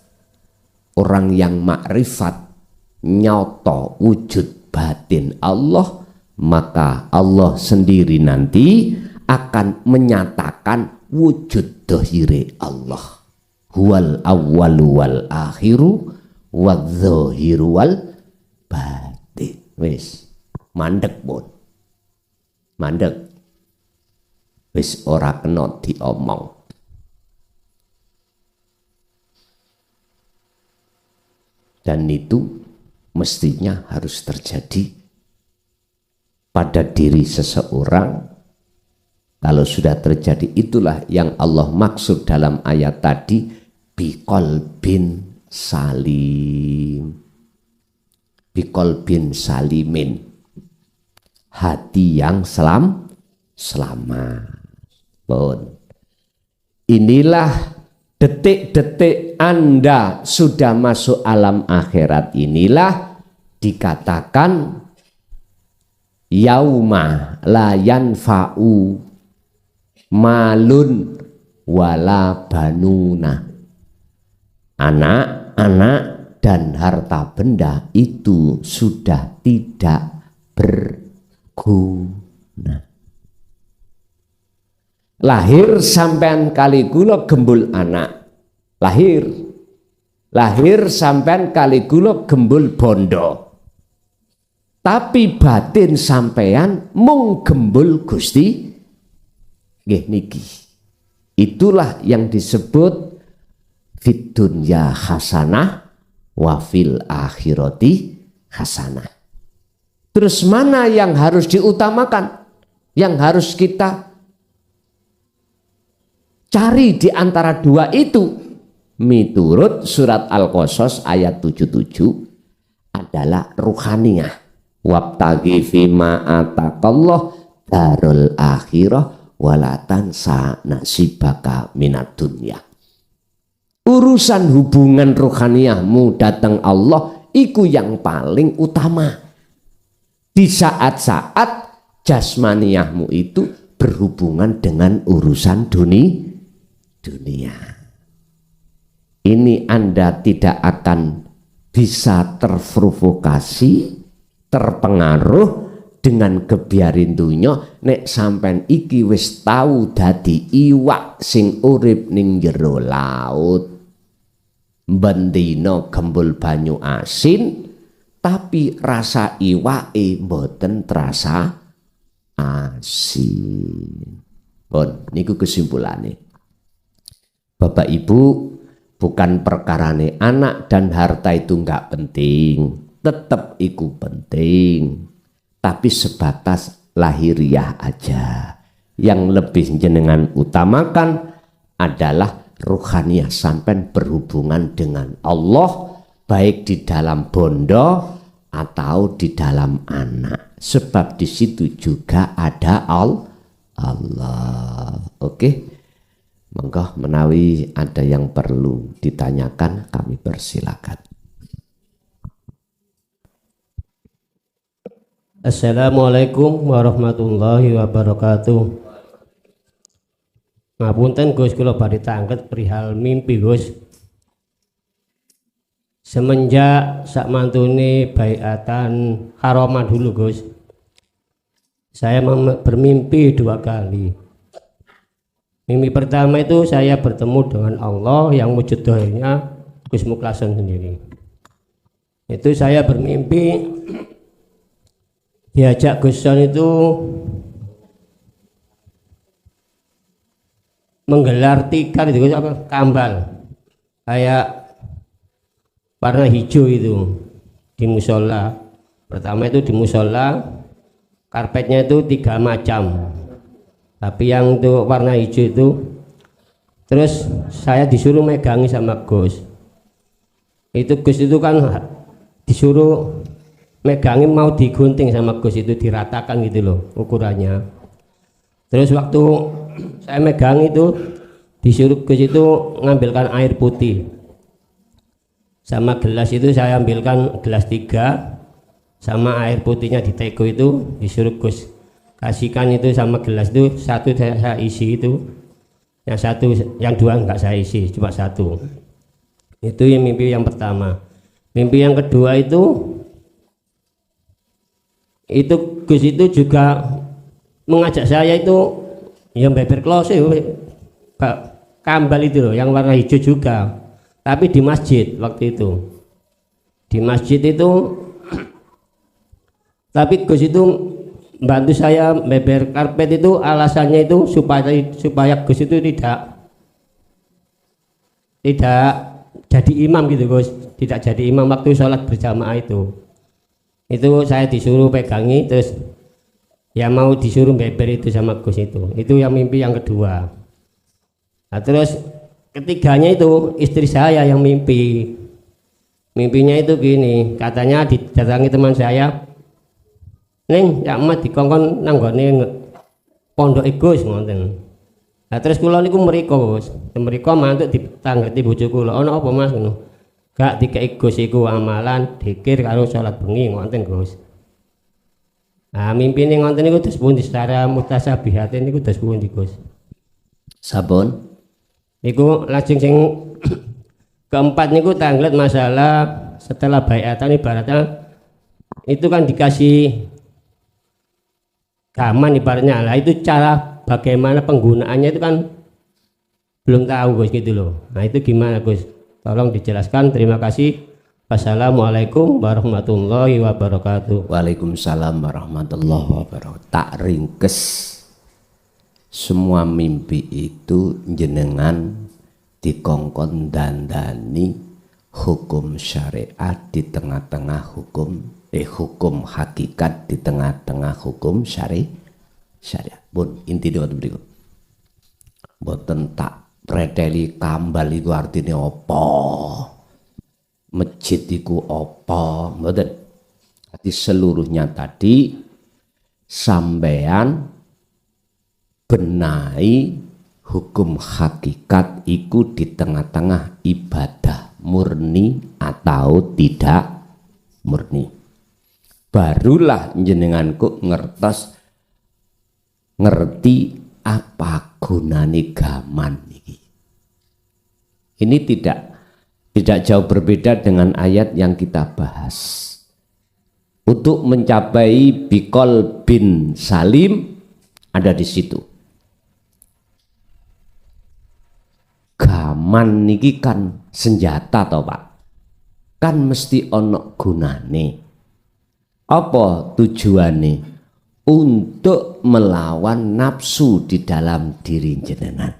orang yang makrifat nyoto wujud batin Allah, maka Allah sendiri nanti akan menyatakan wujud dohire Allah. Huwal awwalu wal akhiru wadz-dzahiru wal batin. Wis mandek pun. Mandek. Wis ora kena diomong. Dan itu mestinya harus terjadi pada diri seseorang. Kalau sudah terjadi, itulah yang Allah maksud dalam ayat tadi, biqalbin salim. Biqalbin salimin, hati yang selamat. Bon. Inilah detik-detik Anda sudah masuk alam akhirat, inilah dikatakan yauma la yanfa'u malun wala banuna. Anak-anak dan harta benda itu sudah tidak berguna. Lahir sampean kali kula gembul anak, lahir sampean kali kula gembul bondo, Tapi batin sampean mung gembul Gusti nggih niki. Itulah yang disebut fid dunya hasanah wa fil akhirati hasanah. Terus mana yang harus diutamakan? Yang harus kita cari di antara dua itu? Miturut surat Al-Qasas ayat 77 adalah ruhaniyah. Wabtaghi fima ataqallah darul akhirah wala tansa nasibaka minad dunya. Urusan hubungan ruhaniyahmu datang Allah iku yang paling utama. Di saat-saat jasmaniyahmu itu berhubungan dengan urusan dunia. Ini Anda tidak akan bisa terprovokasi, terpengaruh dengan kebiarin dunya nek sampean iki wis tau dadi iwak sing urip ning jero laut. Bendina gembul banyu asin tapi rasa iwake mboten terasa asin. Pun niku kesimpulane. Bapak Ibu, bukan perkarane anak dan harta itu enggak penting, tetap iku penting. Tapi sebatas lahiriah aja. Yang lebih jenengan utamakan adalah ruhaniyah sampean berhubungan dengan Allah, baik di dalam bondo atau di dalam anak, sebab di situ juga ada Allah. Oke, monggo menawi ada yang perlu ditanyakan kami persilakan. Assalamualaikum warahmatullahi wabarakatuh. Ngapunten Gus, kula badhe tanglet perihal mimpi Gus. Semenjak sak mantune baiatan haroma dulu Gus, saya bermimpi 2 kali. Mimpi pertama itu saya bertemu dengan Allah yang wujud dohirnya Gus Muklason sendiri. Itu saya bermimpi diajak Gus Son itu menggelar tikar itu apa, kambal kayak warna hijau itu di musola. Pertama itu di musola karpetnya itu 3 macam, tapi yang itu warna hijau itu. Terus saya disuruh megangi sama Gus. Itu Gus itu kan disuruh megangi mau digunting sama Gus, itu diratakan gitu loh ukurannya. Terus waktu saya megang itu disuruh Gus itu ngambilkan air putih. Sama gelas itu saya ambilkan gelas 3, sama air putihnya di teko itu disuruh Gus kasihkan itu sama gelas itu 1 saya isi itu, yang 1, yang 2 enggak saya isi, cuma 1. Itu yang mimpi yang pertama. Mimpi yang kedua itu Gus itu juga mengajak saya itu yang beber klose kambal itu loh yang warna hijau juga, tapi di masjid waktu itu. Di masjid itu tapi Gus itu bantu saya beber karpet itu, alasannya itu supaya Gus itu tidak jadi imam gitu Gus, tidak jadi imam waktu sholat berjamaah itu. Itu saya disuruh pegangi, terus ya mau disuruh beber itu sama Gus itu yang mimpi yang kedua. Nah, terus ketiganya itu istri saya yang mimpinya itu gini, katanya didatangi teman saya, "Ning, ya emak dikongkon nanggone pondok Gus ngoten." Nah, terus kula niku mriko Gus, mriko mantuk ditangleti bojo kula, "Ana apa Mas?" ngono. "Gak dikei Gus iku amalan dikir karo salat bengi ngoten Gus." Nah, mimpi ini ngoten niku terus pundi secara mutasabihatin niku terus pundi Gus? Sabun Niku lajeng sing keempat niku tanglet masalah setelah baiatan, ibaratnya itu kan dikasih gaman ibaratnya. Lah itu cara bagaimana penggunaannya itu kan belum tahu Gus gitu loh. Nah itu gimana Gus? Tolong dijelaskan, terima kasih. Wassalamualaikum warahmatullahi wabarakatuh. Waalaikumsalam warahmatullahi wabarakatuh. Tak ringkes, semua mimpi itu jenengan dikongkon dandani hukum syariat di tengah-tengah hukum hakikat di tengah-tengah hukum syariat. Pun inti dewa berikut. Boten tak preteli kambal itu artinya apa? Masjid itu apa? Boten. Jadi seluruhnya tadi sampean benahi hukum hakikat iku di tengah-tengah ibadah murni atau tidak murni. Barulah jenenganku ngerti apa gunane gaman ini. Ini tidak jauh berbeda dengan ayat yang kita bahas. Untuk mencapai bikol bin salim ada di situ. Gaman niki kan senjata toh Pak, kan mesti ono gunane. Apa tujuane? Untuk melawan nafsu di dalam diri jenengan.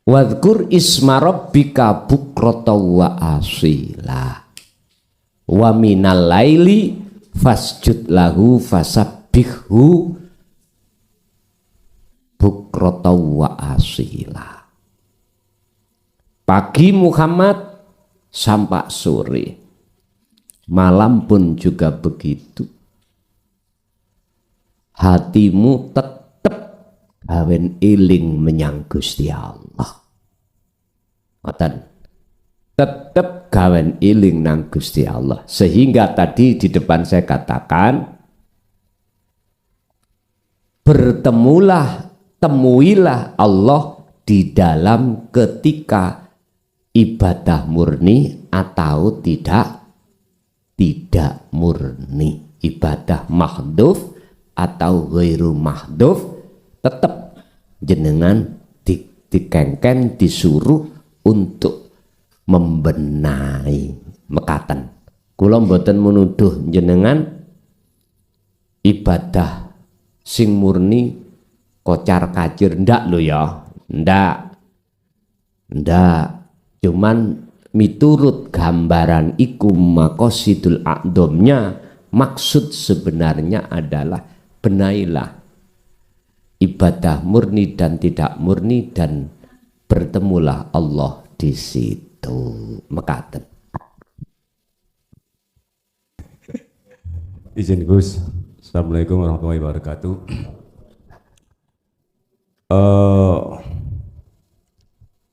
Wadhkur isma rabbika bukrata wa asila wa minal laili fasjud lahu fasabbihhu bukrata wa asila. Pagi Muhammad sampai sore, malam pun juga begitu. Hatimu tetap gawen eling menyang Gusti Allah. Ngoten. Tetap gawen eling nang Gusti Allah. Sehingga tadi di depan saya katakan, temuilah Allah di dalam ketika ibadah murni atau tidak murni, ibadah mahdhuf atau ghairu mahdhuf, tetap jenengan dikengken disuruh untuk membenahi mekaten. Kula mboten menuduh jenengan ibadah sing murni kocar kacir, ndak lo ya, ndak, cuman miturut gambaran iku maqasidul a'dhamnya, maksud sebenarnya adalah benailah ibadah murni dan tidak murni dan bertemulah Allah di situ mekaten. Izin Gus. Assalamualaikum warahmatullahi wabarakatuh.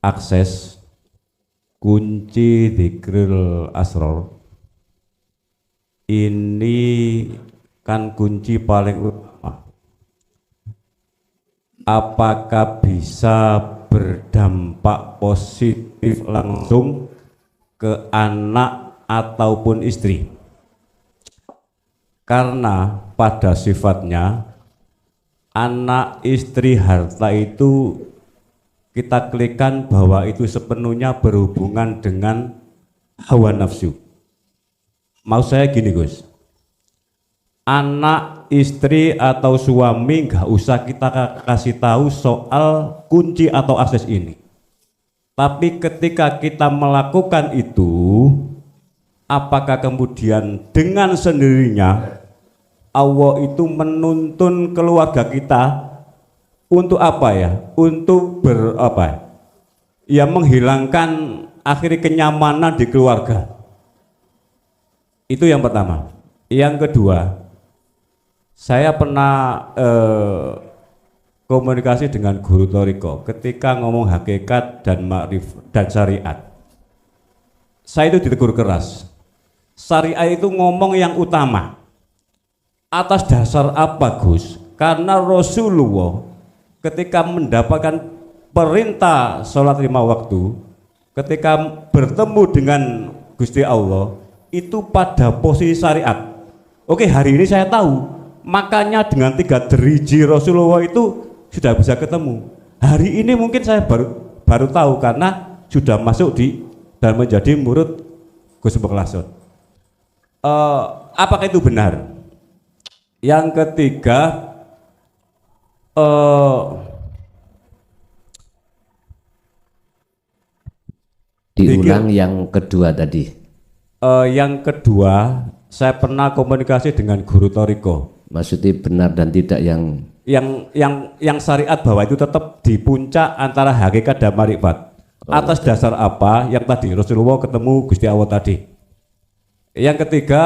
Akses kunci dzikril asrar ini kan kunci paling utama. Apakah bisa berdampak positif langsung ke anak ataupun istri? Karena pada sifatnya anak, istri, harta itu kita klikkan bahwa itu sepenuhnya berhubungan dengan hawa nafsu. Mau saya gini Gus, anak, istri atau suami nggak usah kita kasih tahu soal kunci atau akses ini. Tapi ketika kita melakukan itu, apakah kemudian dengan sendirinya Allah itu menuntun keluarga kita untuk apa ya? Untuk ya menghilangkan akhirnya kenyamanan di keluarga. Itu yang pertama. Yang kedua, saya pernah komunikasi dengan guru Thoriko ketika ngomong hakikat dan ma'rif dan syariat. Saya itu ditegur keras. Syariat itu ngomong yang utama. Atas dasar apa Gus? Karena Rasulullah ketika mendapatkan perintah sholat 5 waktu, ketika bertemu dengan Gusti Allah itu pada posisi syariat. Oke, hari ini saya tahu, makanya dengan 3 deriji Rasulullah itu sudah bisa ketemu. Hari ini mungkin saya baru tahu karena sudah masuk di dan menjadi murid Gus Mukhlason. Apakah itu benar? Yang ketiga, diulang yang kedua tadi. Yang kedua, saya pernah komunikasi dengan guru Toriko. Maksudnya benar dan tidak yang syariat bahwa itu tetap di puncak antara hakikat dan marifat. Atas dasar apa yang tadi Rasulullah ketemu Gusti Allah tadi. Yang ketiga,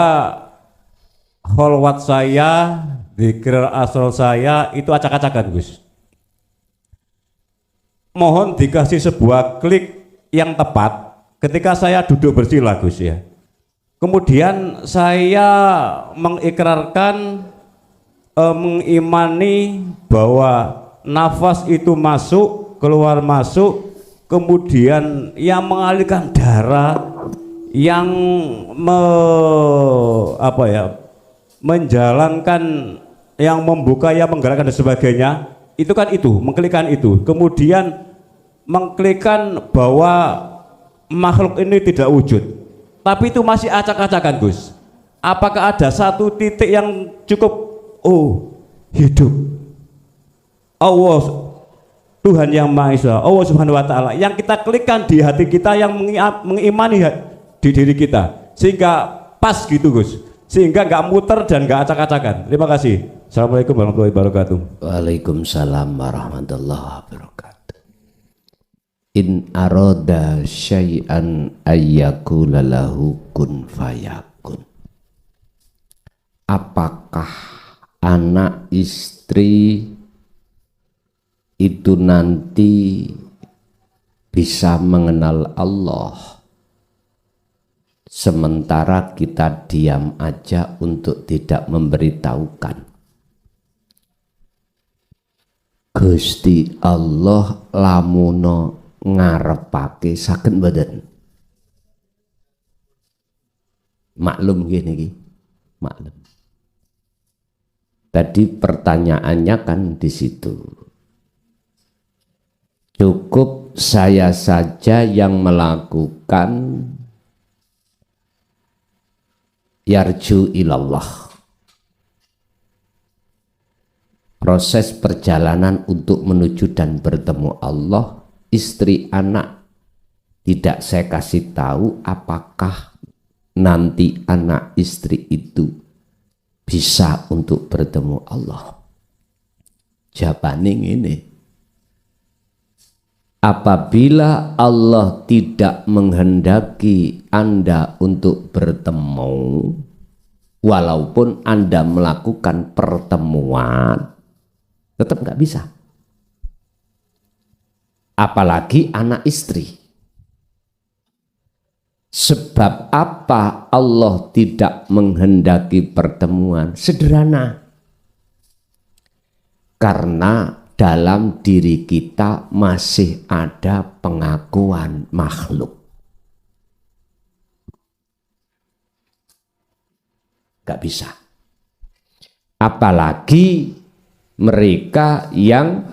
kholwat saya, dzikir asal saya itu acak-acakan, Gus. Mohon dikasih sebuah klik yang tepat ketika saya duduk bersila, Gus ya. Kemudian saya mengikrarkan, mengimani bahwa nafas itu masuk, keluar masuk, kemudian yang mengalirkan darah, yang menjalankan, yang membuka, yang menggerakkan dan sebagainya, itu kan itu, mengklikkan itu. Kemudian mengklikkan bahwa makhluk ini tidak wujud, tapi itu masih acak-acakan, Gus. Apakah ada satu titik yang cukup, hidup Allah, Tuhan yang Maha Esa, Allah Subhanahu wa Ta'ala, yang kita klikkan di hati kita, yang mengimani di diri kita, sehingga pas gitu, Gus, sehingga nggak muter dan nggak acak-acakan. Terima kasih. Assalamualaikum warahmatullahi wabarakatuh. Waalaikumsalam warahmatullahi wabarakatuh. In aroda syai'an ayyakula lahu kun fayakun. Apakah anak istri itu nanti bisa mengenal Allah sementara kita diam aja untuk tidak memberitahukan? Gusti Allah lamuno ngarepake saged mboten? Maklum gini iki, maklum. Tadi pertanyaannya kan di situ. Cukup saya saja yang melakukan yarju ilallah. Proses perjalanan untuk menuju dan bertemu Allah, istri anak tidak saya kasih tahu apakah nanti anak istri itu bisa untuk bertemu Allah. Jawabannya ini, apabila Allah tidak menghendaki Anda untuk bertemu, walaupun Anda melakukan pertemuan, tetap nggak bisa. Apalagi anak istri. Sebab apa Allah tidak menghendaki pertemuan? Sederhana. Karena dalam diri kita masih ada pengakuan makhluk. Gak bisa. Apalagi mereka yang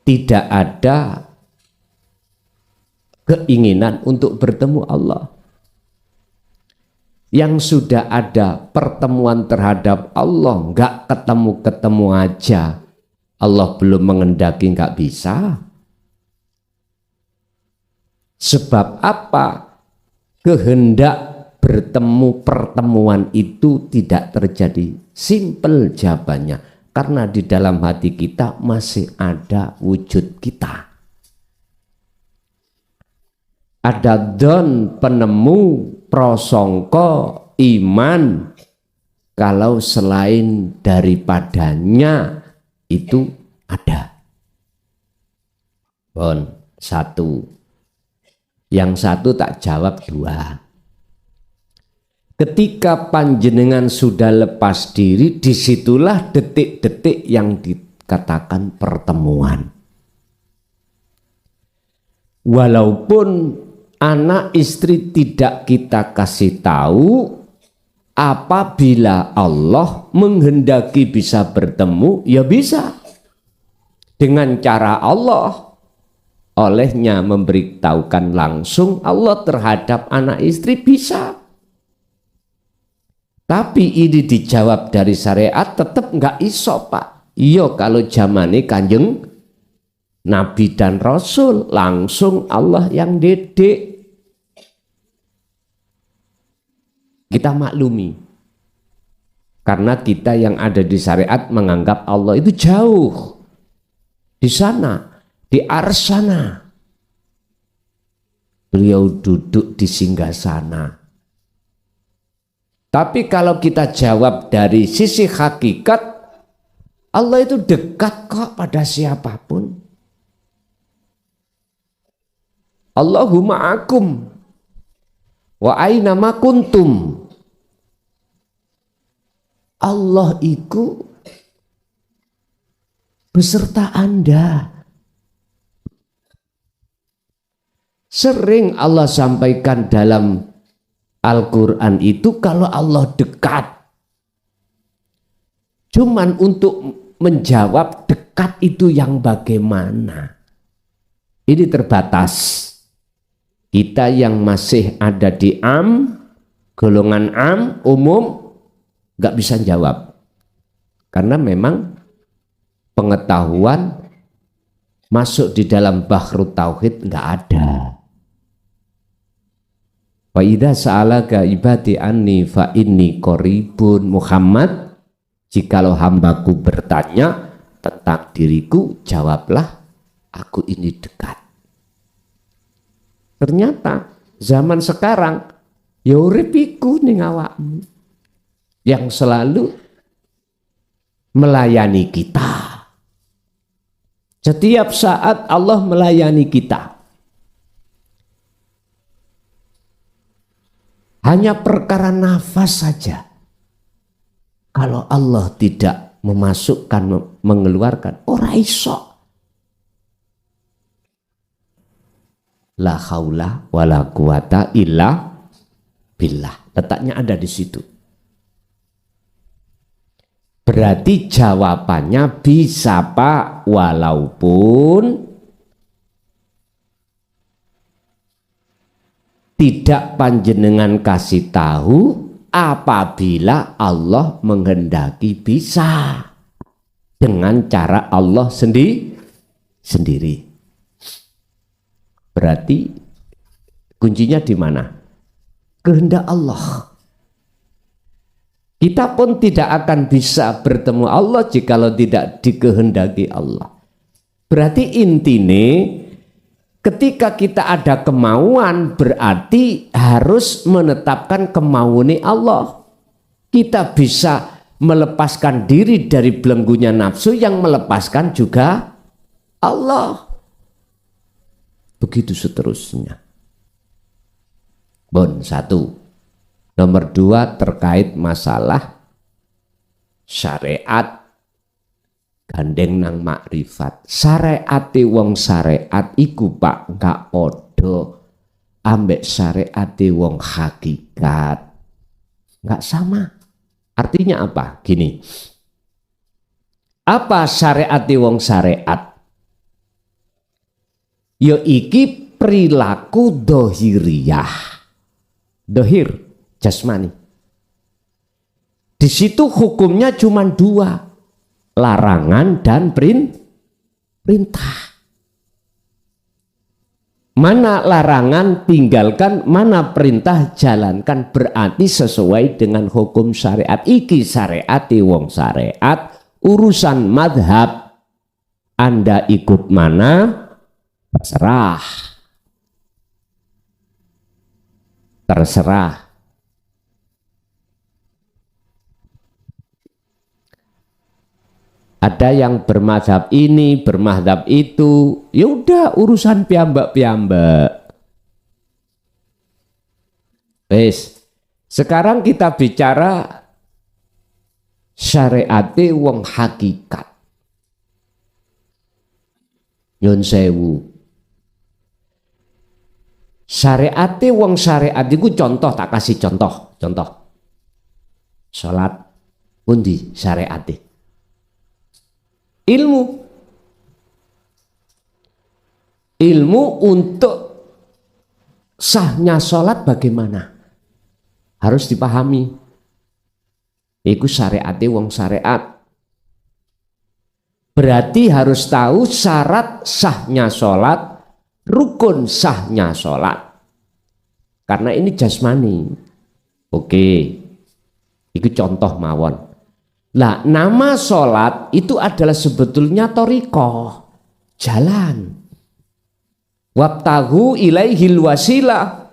tidak ada keinginan untuk bertemu Allah. Yang sudah ada pertemuan terhadap Allah, nggak ketemu-ketemu aja, Allah belum mengendaki, nggak bisa. Sebab apa? Kehendak bertemu pertemuan itu tidak terjadi. Simpel jawabannya, karena di dalam hati kita masih ada wujud kita. Ada don penemu prasangka iman, kalau selain daripadanya itu ada. Bon, satu. Yang satu tak jawab dua. Ketika panjenengan sudah lepas diri, disitulah detik-detik yang dikatakan pertemuan. Walaupun anak istri tidak kita kasih tahu, apabila Allah menghendaki bisa bertemu, ya bisa. Dengan cara Allah. olehnya memberitahukan langsung Allah terhadap anak istri bisa. Tapi ini dijawab dari syariat tetap nggak iso Pak. Iya kalau zamane Kanjeng Nabi dan Rasul langsung Allah yang didik. Kita maklumi. Karena kita yang ada di syariat menganggap Allah itu jauh. Di sana, di arsana. Beliau duduk di singgasana. Tapi kalau kita jawab dari sisi hakikat, Allah itu dekat kok pada siapapun. Allahumma akum wa aina ma kuntum. Allah itu beserta Anda. Sering Allah sampaikan dalam Al-Quran itu kalau Allah dekat. Cuman untuk menjawab dekat itu yang bagaimana. Ini terbatas. Kita yang masih ada di golongan umum, gak bisa jawab. Karena memang pengetahuan masuk di dalam bahrut tauhid gak ada. Wa idza sa'alaka ibadi anni fa inni qaribun. Muhammad, jikalau hambaku bertanya tentang diriku, jawablah aku ini dekat. Ternyata zaman sekarang ya urip iku ning awakmu yang selalu melayani kita. Setiap saat Allah melayani kita. Hanya perkara nafas saja. Kalau Allah tidak memasukkan, mengeluarkan, ora iso. La haula wala quwata illa billah. Letaknya ada di situ. Berarti jawabannya bisa Pak, walaupun tidak panjenengan kasih tahu apabila Allah menghendaki bisa dengan cara Allah sendiri. Berarti kuncinya di mana? Kehendak Allah. Kita pun tidak akan bisa bertemu Allah jikalau tidak dikehendaki Allah. Berarti intine ketika kita ada kemauan berarti harus menetapkan kemauan Allah. Kita bisa melepaskan diri dari belenggunya nafsu yang melepaskan juga Allah. Begitu seterusnya. Satu. Nomor 2 terkait masalah syariat gandeng nang makrifat. Syariate wong syariat iku Pak gak podo ambek syariate wong hakikat. Gak sama. Artinya apa? Gini. Apa syariate wong syariat? Yo iki perilaku dohiriyah. Dohir jasmani. Di situ hukumnya cuma 2. Larangan dan perintah. Mana larangan tinggalkan, mana perintah jalankan, berarti sesuai dengan hukum syariat. Iki syariati wong syariat, urusan madhab Anda ikut mana terserah. Ada yang bermadzhab ini, bermadzhab itu, ya udah urusan piyambak-piyambak. Wes, sekarang kita bicara syariate wong hakikat. Nyun sewu. Syariate wong syariat iku contoh, tak kasih contoh. Salat pundi syariate? Ilmu. Ilmu untuk sahnya sholat bagaimana? Harus dipahami. Iku syariate wong syariat. Berarti harus tahu syarat sahnya sholat, rukun sahnya sholat. Karena ini jasmani. Oke, itu contoh mawon. Lah, nama sholat itu adalah sebetulnya thoriqah, jalan. Wabtahu ilaihil wasilah,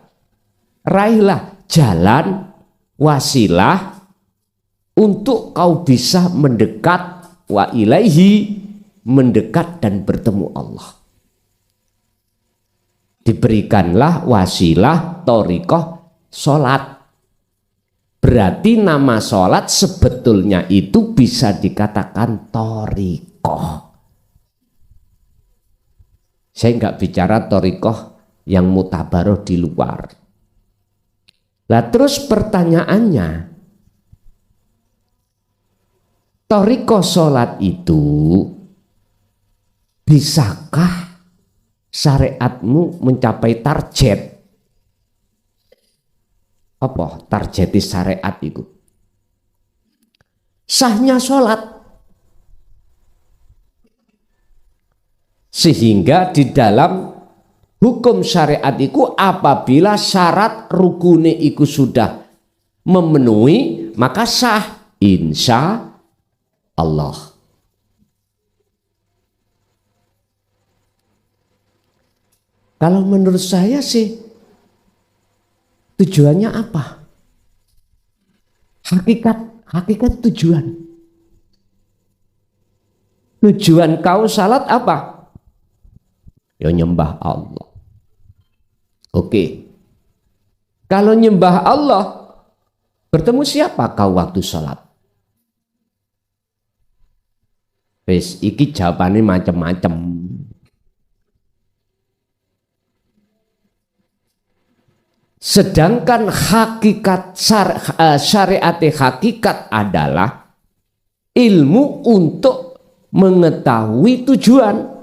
raihlah jalan wasilah untuk kau bisa mendekat wa ilaihi, mendekat dan bertemu Allah. Diberikanlah wasilah thoriqah sholat. Berarti nama sholat sebetulnya itu bisa dikatakan thoriqah. Saya nggak bicara thoriqah yang mutabaroh di luar. Lah terus pertanyaannya, thoriqah sholat itu bisakah syariatmu mencapai target? Apa target syariat itu? Sahnya sholat. Sehingga di dalam hukum syariat itu apabila syarat rukune itu sudah memenuhi, maka sah insya Allah. Kalau menurut saya sih tujuannya apa? Hakikat tujuan. Tujuan kau salat apa? Ya nyembah Allah. Oke. Kalau nyembah Allah, bertemu siapa kau waktu salat? Wes iki jawabannya macam-macam. Sedangkan hakikat syariat hakikat adalah ilmu untuk mengetahui tujuan.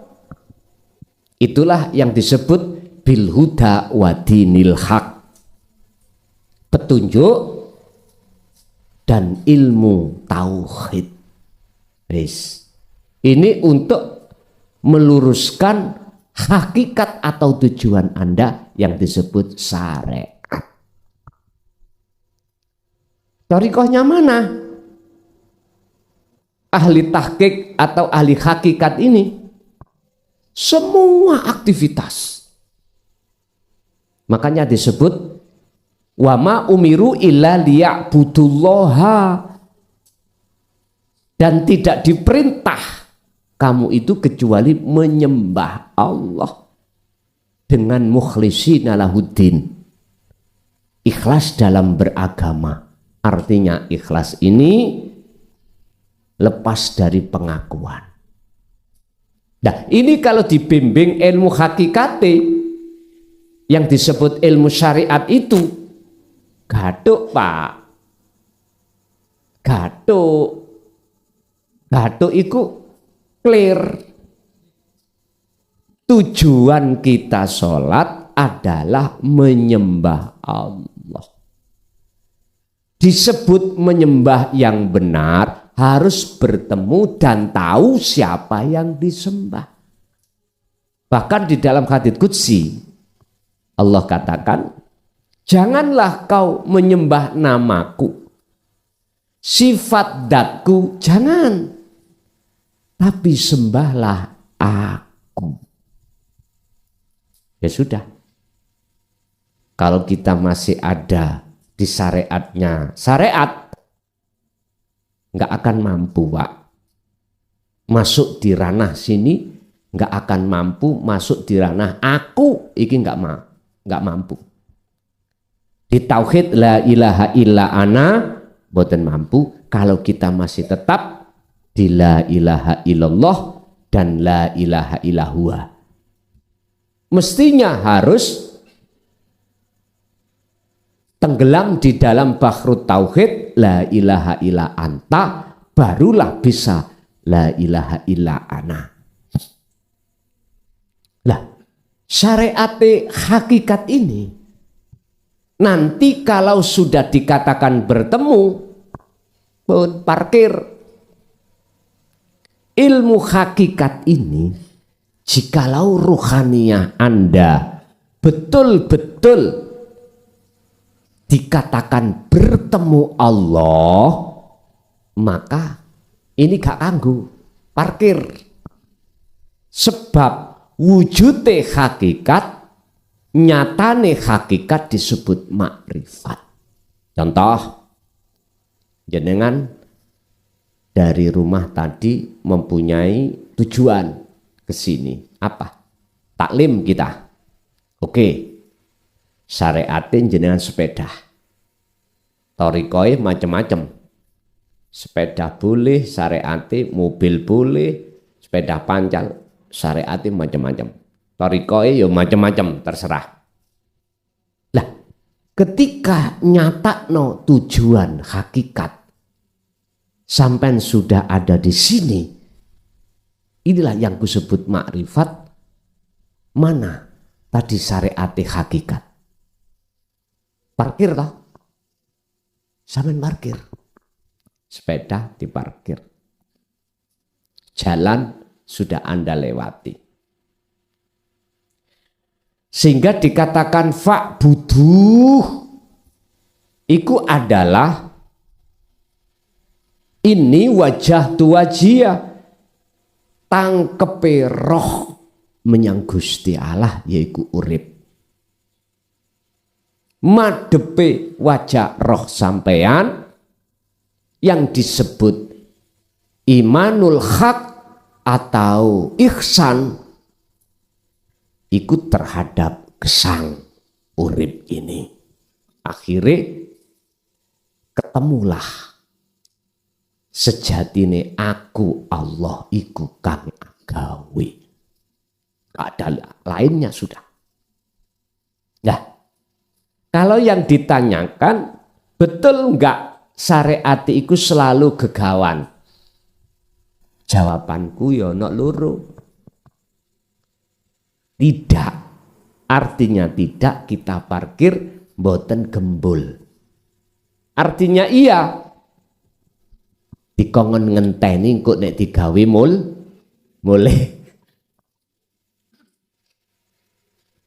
Itulah yang disebut bil huda wa dinil haq. Petunjuk dan ilmu tauhid. Ini untuk meluruskan hakikat atau tujuan Anda yang disebut syariat. Thoriqahnya mana? Ahli tahqiq atau ahli hakikat ini semua aktivitas. Makanya disebut wama umiru illa liya'budullaha, dan tidak diperintah kamu itu kecuali menyembah Allah dengan mukhlisina lahuddin, ikhlas dalam beragama. Artinya ikhlas ini lepas dari pengakuan. Nah, ini kalau dibimbing ilmu hakikate yang disebut ilmu syariat itu gaduh Pak. Gaduh itu clear. Tujuan kita sholat adalah menyembah Allah. Disebut menyembah yang benar harus bertemu dan tahu siapa yang disembah. Bahkan di dalam hadits qudsi Allah katakan, janganlah kau menyembah namaku, sifat datku jangan, tapi sembahlah aku. Ya sudah, kalau kita masih ada di syariatnya syariat, nggak akan mampu Pak masuk di ranah sini, nggak akan mampu masuk di ranah aku, ini nggak mampu. Di tauhid la ilaha illa ana boten mampu kalau kita masih tetap di la ilaha illallah dan la ilaha illahua. Mestinya harus tenggelam di dalam bahrut tauhid la ilaha illa anta, barulah bisa la ilaha illa ana. Lah, syariat hakikat ini nanti kalau sudah dikatakan bertemu pun parkir. Ilmu hakikat ini jikalau ruhaniyah Anda betul-betul dikatakan bertemu Allah, maka ini gak kanggu parkir. Sebab wujudnya hakikat, nyatane hakikat disebut makrifat. Contoh, jenengan dari rumah tadi mempunyai tujuan ke sini. Apa? Taklim kita. Oke. Syariatin jenengan sepeda. Torikoi macam-macam. Sepeda boleh, syariati mobil boleh, sepeda panjang, syariati macam-macam. Torikoi ya macam-macam, terserah. Lah, ketika nyata no tujuan hakikat sampai sudah ada di sini, inilah yang kusebut makrifat. Mana tadi syariati hakikat? Parkir toh? Sampean parkir. Sepeda diparkir. Jalan sudah Anda lewati. Sehingga dikatakan fa'buduh, itu adalah ini wajah tu wajia, tangkepe roh menyang Gusti Allah yaiku urip. Madepe wajah roh sampean yang disebut imanul haq atau ihsan ikut terhadap gesang urip ini. Akhirnya ketemulah sejatine aku Allah iku kang gawe. Gak ada lainnya sudah. Nah, kalau yang ditanyakan betul enggak syariat iku selalu gegawan? Jawabanku ya nok loro. Tidak, artinya tidak kita parkir mboten gembul. Artinya iya, dikongen ngenteni kok nek digawe mulai.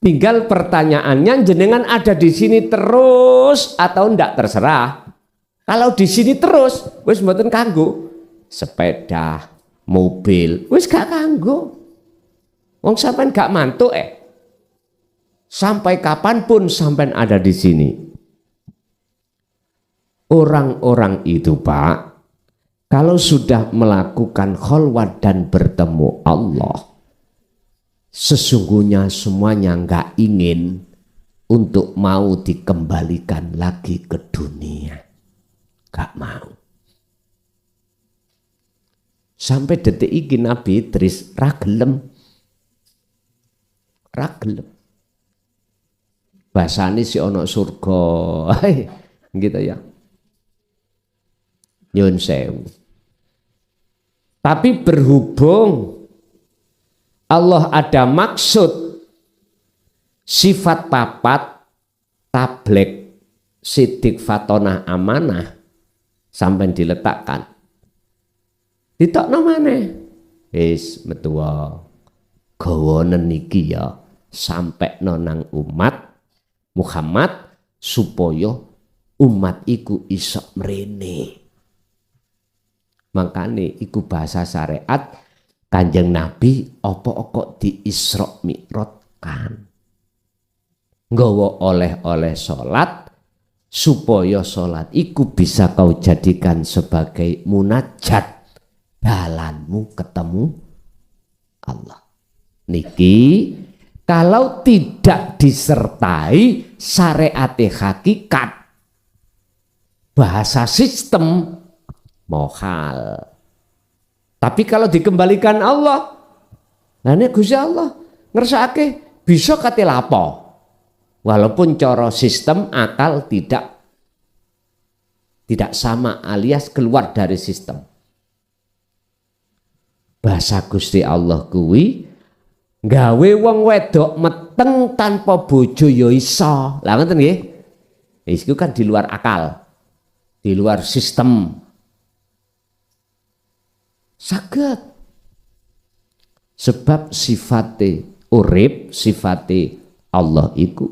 Tinggal pertanyaannya jenengan ada di sini terus atau ndak, terserah. Kalau di sini terus, wis mboten kanggo. Sepeda, mobil, wis gak kanggo. Wong sampean gak mantuk sampai kapanpun sampean ada di sini. Orang-orang itu Pak, kalau sudah melakukan kholwat dan bertemu Allah, sesungguhnya semuanya gak ingin untuk mau dikembalikan lagi ke dunia. Gak mau. Sampai detik iki Nabi Idris ragelem. Ragelem. Bahasane si ono surga. Gitu ya. Nyun sewu. Tapi berhubung Allah ada maksud sifat papat tablek sidik fatonah amanah sampai diletakkan. Ditokno maneh. Wis metuwa gawanen iki ya sampai nonang umat Muhammad supaya umat iku iso mrene. Makane iku bahasa syariat Kanjeng Nabi apa kok di Isra Mi'rajkan. Nggawa oleh-oleh salat supaya salat iku bisa kau jadikan sebagai munajat dalanmu ketemu Allah. Niki kalau tidak disertai syariat hakikat, bahasa sistem mohal. Tapi kalau dikembalikan Allah, nah ini Gusti Allah ngersake bisa kate lapo. Walaupun cara sistem akal tidak sama alias keluar dari sistem. Bahasa Gusti Allah kuwi gawe wong wedok meteng tanpa bojo ya iso. Lah ngoten nggih. Itu kan di luar akal, di luar sistem. Saged. Sebab sifate urip, sifate Allah iku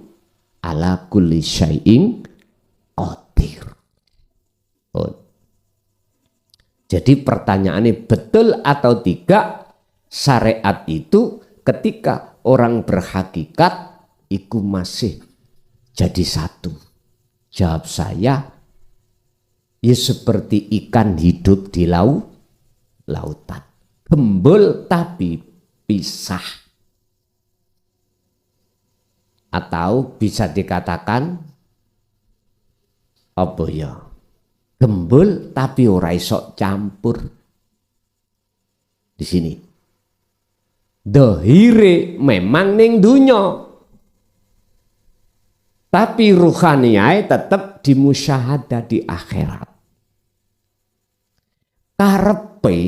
ala kulli syai'in qadir. Oh. Jadi pertanyaannya betul atau tidak syariat itu ketika orang berhakikat itu masih jadi satu. Jawab saya, ya seperti ikan hidup di lautan. Gembul tapi pisah. Atau bisa dikatakan apa ya? Gembul tapi ora iso campur. Di sini. Dohire memang ning dunya. Tapi ruhaniyah tetap dimusyahadah di akhirat. Karepe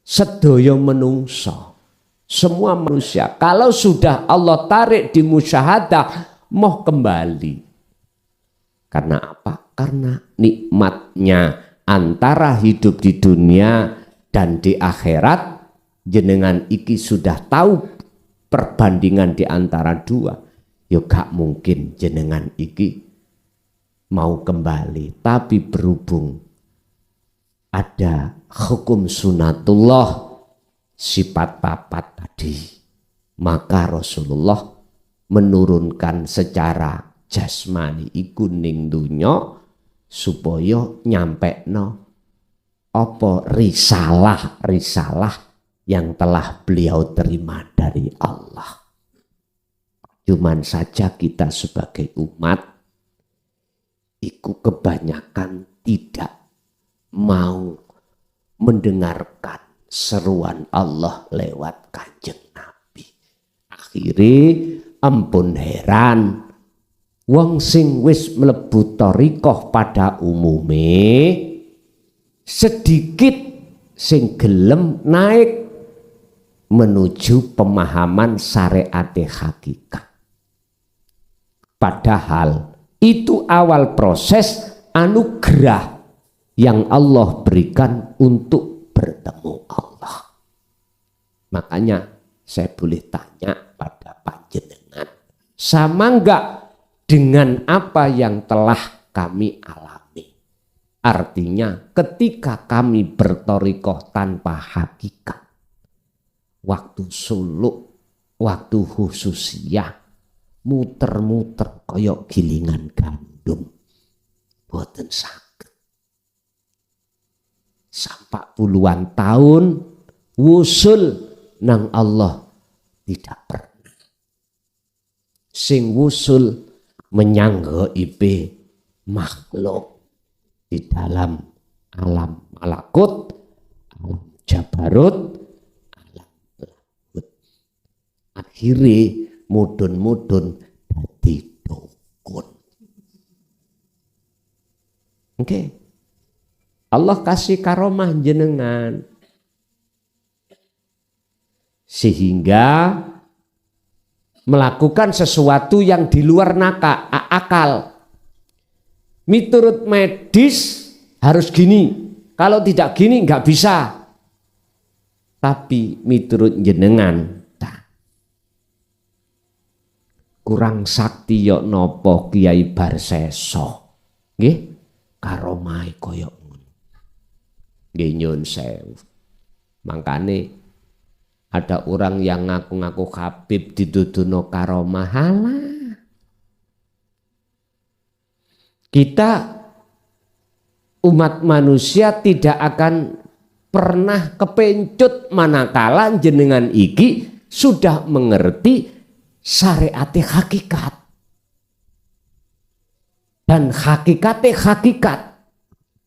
sedaya menungso, semua manusia kalau sudah Allah tarik di musyahadah mau kembali. Karena apa? Karena nikmatnya antara hidup di dunia dan di akhirat, jenengan iki sudah tahu perbandingan di antara dua. Ya gak mungkin jenengan iki mau kembali. Tapi berhubung ada hukum sunatullah sifat papat tadi, maka Rasulullah menurunkan secara jasmani iku ning dunya supaya nyampekno apa risalah yang telah beliau terima dari Allah. Cuman saja kita sebagai umat iku kebanyakan tidak mau mendengarkan seruan Allah lewat Kanjeng Nabi. Akhirnya ampun heran, wong sing wis mlebu thariqah pada umume sedikit sing gelem naik menuju pemahaman syariat hakikat. Padahal itu awal proses anugerah yang Allah berikan untuk bertemu Allah. Makanya saya boleh tanya pada panjenengan, sama enggak dengan apa yang telah kami alami? Artinya ketika kami berthariqah tanpa hakikat, waktu suluk, waktu khususiyah, muter-muter koyok gilingan gandum, boten saged. Sampai puluhan tahun wusul nang Allah tidak pernah. Sing wusul menyanggoibe makhluk di dalam alam malakut, alam jabarut, alam lahut. Akhirnya mudun-mudun dadi dukun. Oke. Allah kasih karomah jenengan. Sehingga melakukan sesuatu yang di luar akal. Miturut medis harus gini. Kalau tidak gini nggak bisa. Tapi miturut jenengan kurang sakti yok nopo Kiai Barseso, nggih karomai koyok ngono, nggih nyun sewu. Makane ada orang yang ngaku-ngaku Habib diduduno karomah. Halah, kita umat manusia tidak akan pernah kepencut manakala jenengan iki sudah mengerti syariatnya hakikat. Dan hakikatnya hakikat,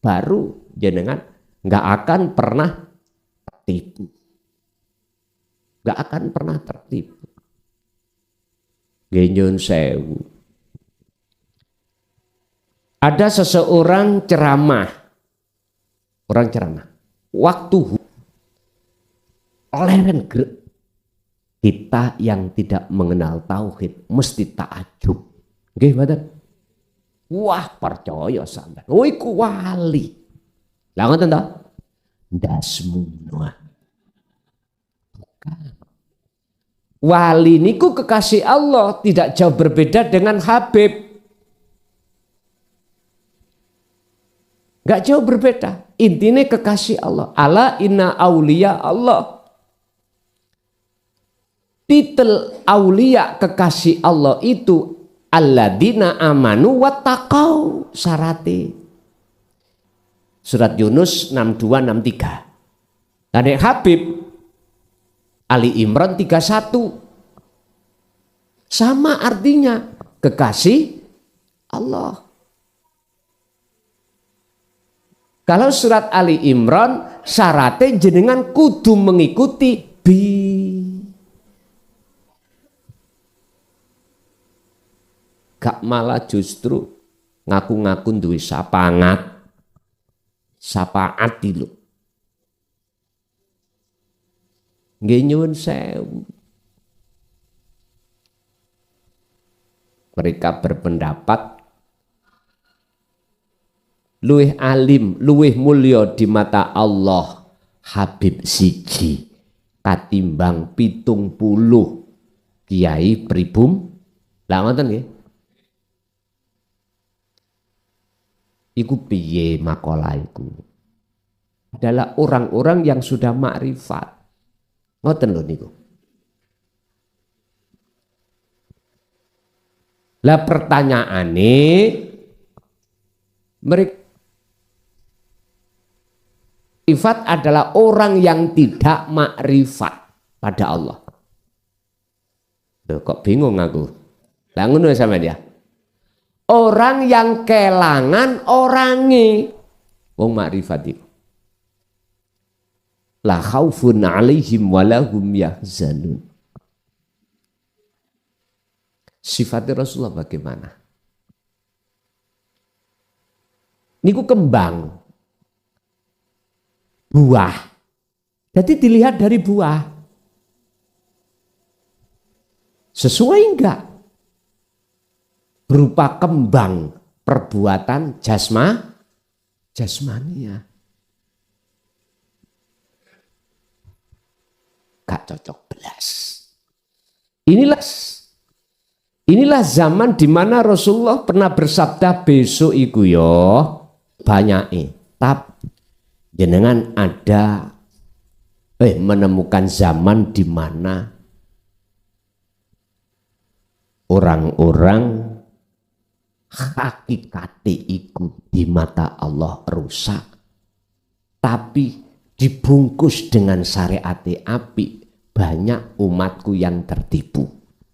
baru jenengan nggak akan pernah tertipu. Nggak akan pernah tertipu. Genyon sewu. Ada seseorang ceramah. Orang ceramah. Waktu leren Kita yang tidak mengenal tauhid mesti takjub. Nggih mboten? Wah, percaya sampean. Oh iku wali. Lah ngoten to? Ndasmu. Bukan. Wali niku kekasih Allah, tidak jauh berbeda dengan Habib. Gak jauh berbeda. Intinya kekasih Allah. Ala inna auliya Allah. Titel aulia kekasih Allah itu alladzina amanu wattaqau syarate. Surat Yunus 62 63. Tadi Habib Ali Imran 31. Sama artinya kekasih Allah. Kalau surat Ali Imran syaratnya jenengan kudu mengikuti bi. Gak malah justru ngaku-ngaku duwe sapaat dulu. Nggih nyuwun sewu. Mereka berpendapat luwih alim, luwih mulya di mata Allah Habib siji katimbang 70 kiai pribum. Lah ngoten nggih. Iku piye makalah iku? Adalah orang-orang yang sudah makrifat. Ngoten lho niku. Lah pertanyaane mereka makrifat adalah orang yang tidak makrifat pada Allah. Loh, kok bingung aku? Lah ngono sampean ya. Orang yang kelangan orange wong makrifat itu. La khaufun 'alaihim wa lahum yahzanun. Sifatnya Rasulullah bagaimana? Niku kembang buah. Jadi dilihat dari buah. Sesuai enggak? Berupa kembang perbuatan jasmania. Gak cocok belas. Inilah zaman di mana Rasulullah pernah bersabda besok iku yo banyak tapi jenengan ada menemukan zaman di mana orang-orang hakikate iku di mata Allah rusak tapi dibungkus dengan syariat api, banyak umatku yang tertipu.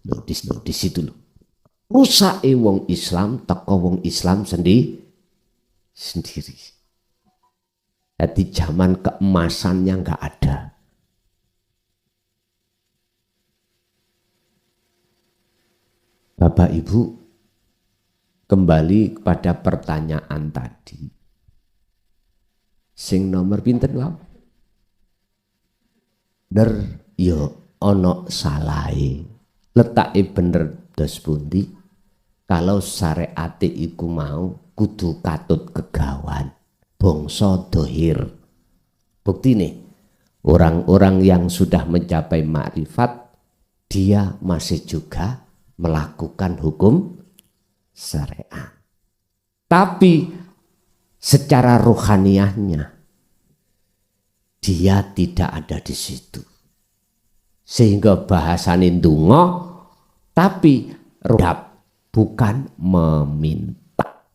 Loh, di situ loh. Rusak wong Islam, teko wong Islam sendiri. Jadi zaman keemasannya nggak ada. Bapak Ibu, kembali kepada pertanyaan tadi. Sing nomor pinten wae? Bener yo ono salahe. Letake bener dos pundi? Kalau syariate iku mau kudu katut kegawan, bangsa dohir. Buktine orang-orang yang sudah mencapai makrifat dia masih juga melakukan hukum syariat. Tapi secara rohaniahnya dia tidak ada di situ. Sehingga bahasane ndonga tapi rohab bukan meminta.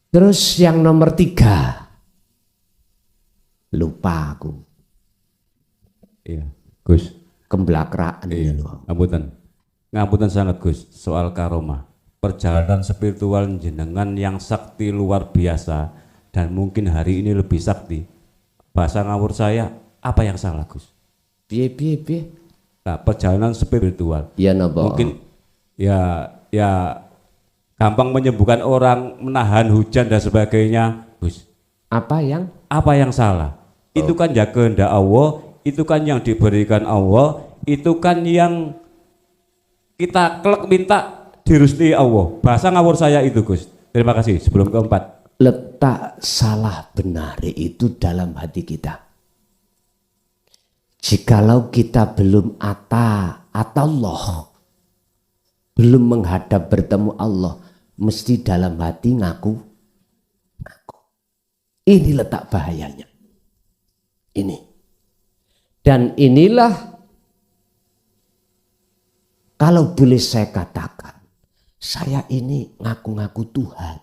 Terus yang nomor 3 lupa aku. Iya, Gus. Kemblakraan. Iya, ngapunten sangat Gus, soal karomah. Perjalanan spiritual jenengan yang sakti luar biasa dan mungkin hari ini lebih sakti. Bahasa ngawur saya, apa yang salah Gus? Piye. Nah, perjalanan spiritual. Ya napa? Mungkin ya gampang menyembuhkan orang, menahan hujan dan sebagainya, Gus. Apa yang salah? Itu kan ya kehendak Allah, itu kan yang diberikan Allah, itu kan yang kita klek minta dirustui Allah. Bahasa ngawur saya itu Gus. Terima kasih. Sebelum keempat, letak salah benar itu dalam hati kita. Jikalau kita belum Allah, belum menghadap bertemu Allah, mesti dalam hati ngaku. Ini letak bahayanya. Ini. Dan inilah kalau boleh saya katakan, saya ini ngaku-ngaku Tuhan.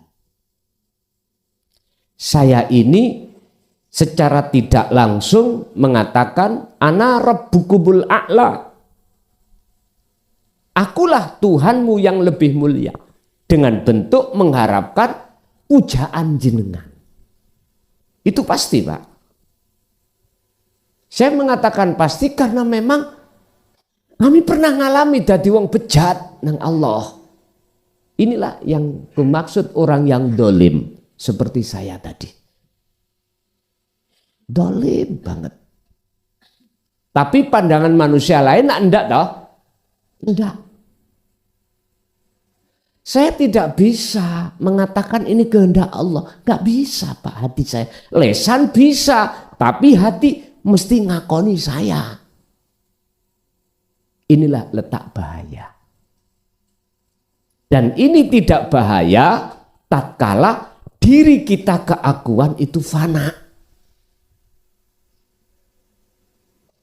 Saya ini secara tidak langsung mengatakan ana rabbukumul a'la. Akulah Tuhanmu yang lebih mulia, dengan bentuk mengharapkan pujaan jenengan. Itu pasti, Pak. Saya mengatakan pasti karena memang kami pernah ngalami dadi wong bejat nang Allah. Inilah yang bermaksud orang yang dolim seperti saya tadi. Dolim banget. Tapi pandangan manusia lain enggak toh? Enggak. Saya tidak bisa mengatakan ini kehendak Allah. Enggak bisa Pak, hati saya. Lesan bisa, tapi hati mesti ngakoni saya. Inilah letak bahaya. Dan ini tidak bahaya tatkala diri kita keakuan itu fana.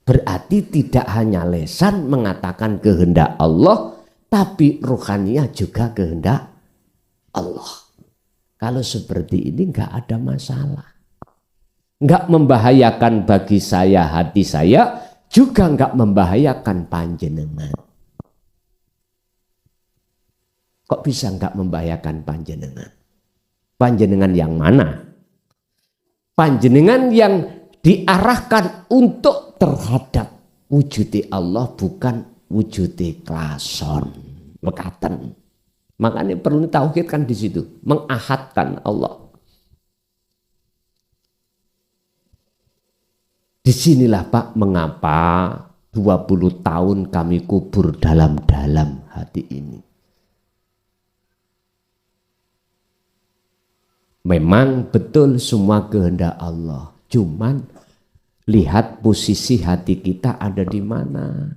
Berarti tidak hanya lesan mengatakan kehendak Allah, tapi rohaniah juga kehendak Allah. Kalau seperti ini enggak ada masalah. Enggak membahayakan bagi saya, hati saya, juga enggak membahayakan panjenengan. Kok bisa enggak membahayakan panjenengan? Panjenengan yang mana? Panjenengan yang diarahkan untuk terhadap wujudi Allah, bukan wujudi klason, mekaten. Makanya perlu tauhidkan di situ, mengahadkan Allah. Disinilah Pak mengapa 20 tahun kami kubur dalam-dalam hati ini. Memang betul semua kehendak Allah, cuman lihat posisi hati kita ada di mana.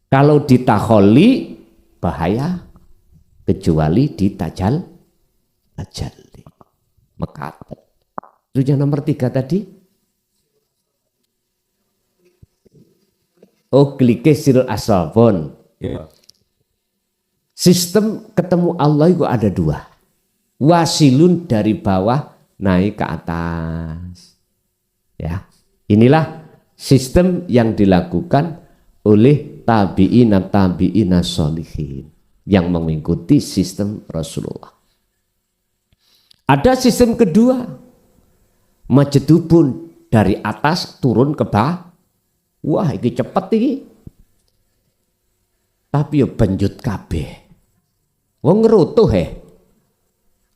Kalau ditakholi bahaya, kecuali ditajal tajalli. Mekaten. Itu yang nomor 3 tadi. Oh, glikesirul asrafon. Sistem ketemu Allah itu ada 2. Wasilun dari bawah naik ke atas. Ya, inilah sistem yang dilakukan oleh tabi'ina sholihin yang mengikuti sistem Rasulullah. Ada sistem kedua, majedubun dari atas turun ke bawah. Wah, ini cepet ini. Tapi ya benjut kabeh. Wong ngerutuh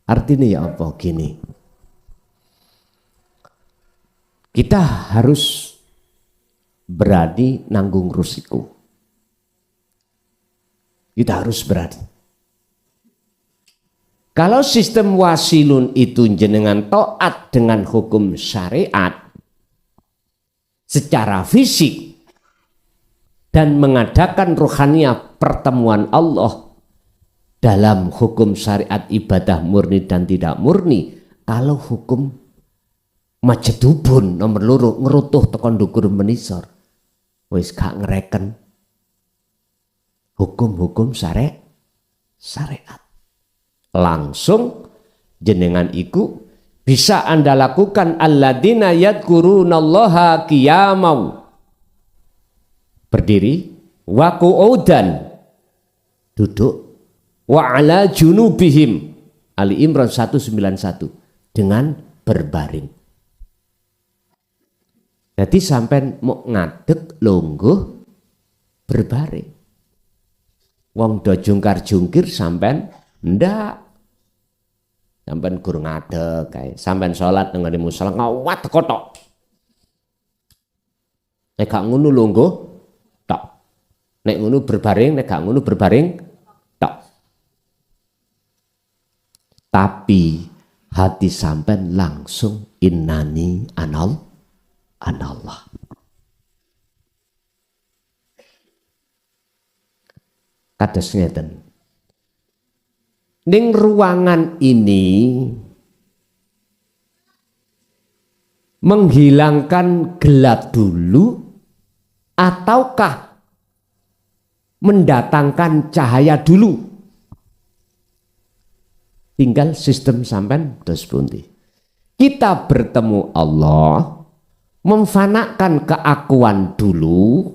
Artinya ya apa gini. Kita harus berani nanggung risiko. Kita harus berani. Kalau sistem wasilun itu jenengan taat dengan hukum syariat secara fisik dan mengadakan rohaniah pertemuan Allah dalam hukum syariat ibadah murni dan tidak murni. Kalau hukum majedubun nomor loro ngerutuh tekan dukur menisor, wis gak ngereken hukum-hukum syariat. Langsung jenengan iku bisa Anda lakukan alladzina yadhkurunallaha qiyamau, berdiri, wa qu'udan, duduk, wa ala junubihim, Ali Imran 191, dengan berbaring. Jadi sampai mau ngadeg longguh berbaring. Wong do jungkar-jungkir sampai ndak. Sampai gur ngadeg kae, sampai sholat dengan di musala ngawat kotok. Nek gak ngono longgo tok. Nek ngono berbaring, nek gak ngono berbaring tok. Tapi hati sampean langsung innani anallah. Kados ngeten. Ning ruangan ini menghilangkan gelap dulu ataukah mendatangkan cahaya dulu? Tinggal sistem sampean dos pundi. Kita bertemu Allah, memfanakan keakuan dulu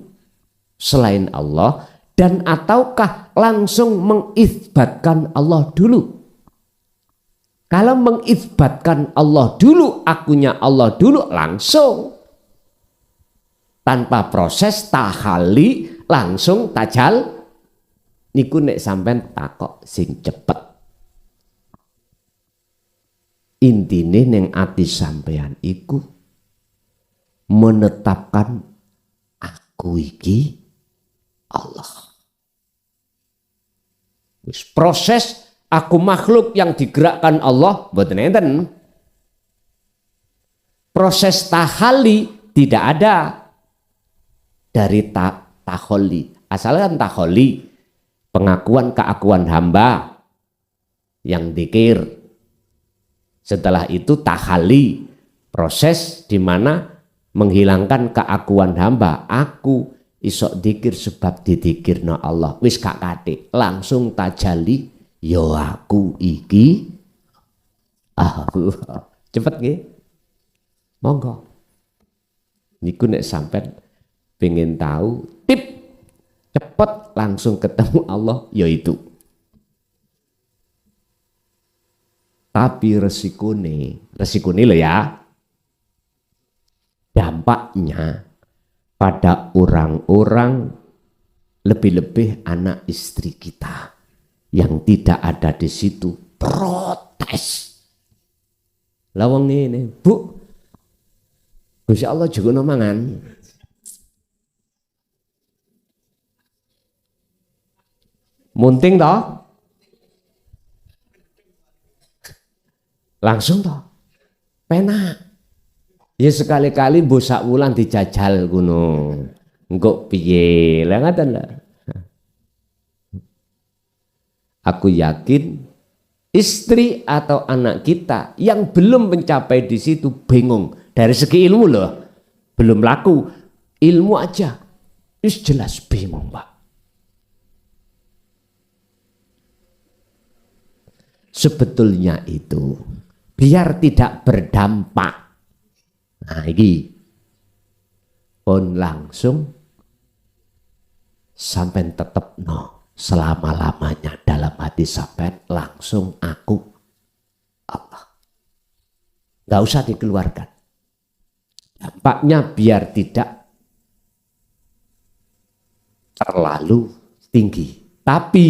selain Allah, dan ataukah langsung mengisbatkan Allah dulu? Kalau mengisbatkan Allah dulu, akunya Allah dulu, langsung tanpa proses tahali, langsung tajal. Niku nek sampean takok sing cepet. Intine ning ati sampean iku menetapkan aku iki Allah. Wis proses aku makhluk yang digerakkan Allah mboten enten. Proses tahali tidak ada dari taholi. Asalkan taholi pengakuan keakuan hamba yang dzikir. Setelah itu tahali, proses di mana menghilangkan keakuan hamba. Aku isok dikir sebab didikirna Allah. Wis gak kathik, langsung tajali yo aku iki Allah. Cepet nggih? Monggo. Niku nek sampean pengen tahu tip cepet langsung ketemu Allah yaitu. Tapi resikone loh ya, dampaknya pada orang-orang, lebih-lebih anak istri kita yang tidak ada di situ protes. Lawang ini, Bu, Gusti Allah juga nomangan. Munting toh? Langsung toh, penak. Ya sekali-kali bosak wulan dijajal kuno, engkau piye, lah ngaten lah. Aku yakin istri atau anak kita yang belum mencapai di situ bingung dari segi ilmu loh, belum laku ilmu aja, is jelas bingung Pak. Sebetulnya itu biar tidak berdampak. Nah ini pun langsung sampai tetap no selama-lamanya dalam hati sampai langsung aku Allah. Gak usah dikeluarkan. Dampaknya biar tidak terlalu tinggi. Tapi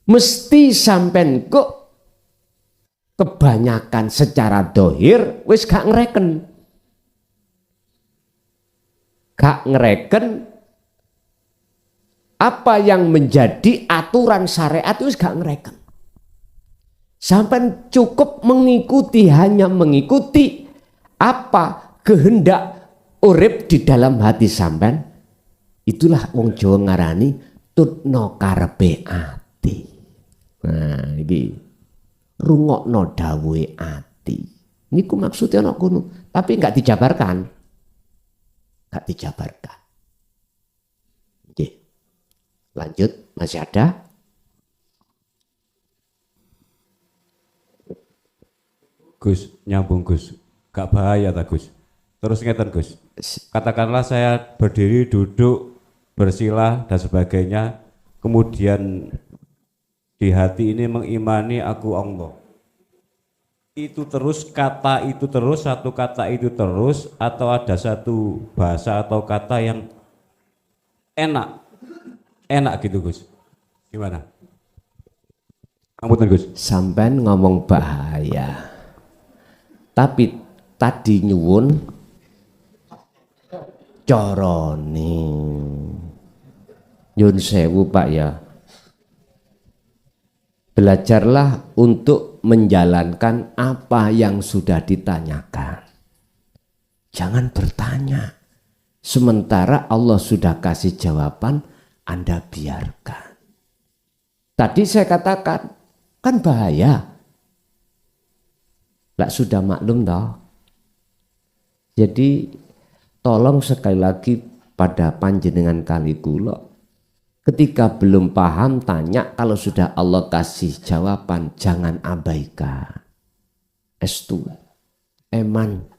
mesti sampai kok kebanyakan secara dohir wis gak ngereken. Gak ngereken apa yang menjadi aturan syariat wis gak ngereken. Sampai cukup mengikuti, hanya mengikuti apa kehendak urip di dalam hati sampean. Itulah wong Jawa ngarani tutno karepe ati. Nah iki rungokno dawuhe ati. Niku maksudnya ana kono, tapi enggak dijabarkan. Enggak dijabarkan. Nggih. Lanjut, masih ada? Gus, nyambung Gus. Gak bahaya tak Gus? Terus ngeten Gus. Katakanlah saya berdiri, duduk, bersila dan sebagainya, kemudian di hati ini mengimani aku Allah. Itu terus, kata itu terus, satu kata itu terus, atau ada satu bahasa atau kata yang enak gitu Gus. Gimana? Ngapunten Gus. Sampai ngomong bahaya. Tapi tadi nyuwun carane. Nyun sewu Pak ya. Belajarlah untuk menjalankan apa yang sudah ditanyakan. Jangan bertanya. Sementara Allah sudah kasih jawaban, Anda biarkan. Tadi saya katakan, kan bahaya. Lah sudah maklum toh. Jadi tolong sekali lagi pada panjenengan kali kula, ketika belum paham tanya, kalau sudah Allah kasih jawaban jangan abaikan. Estu, eman.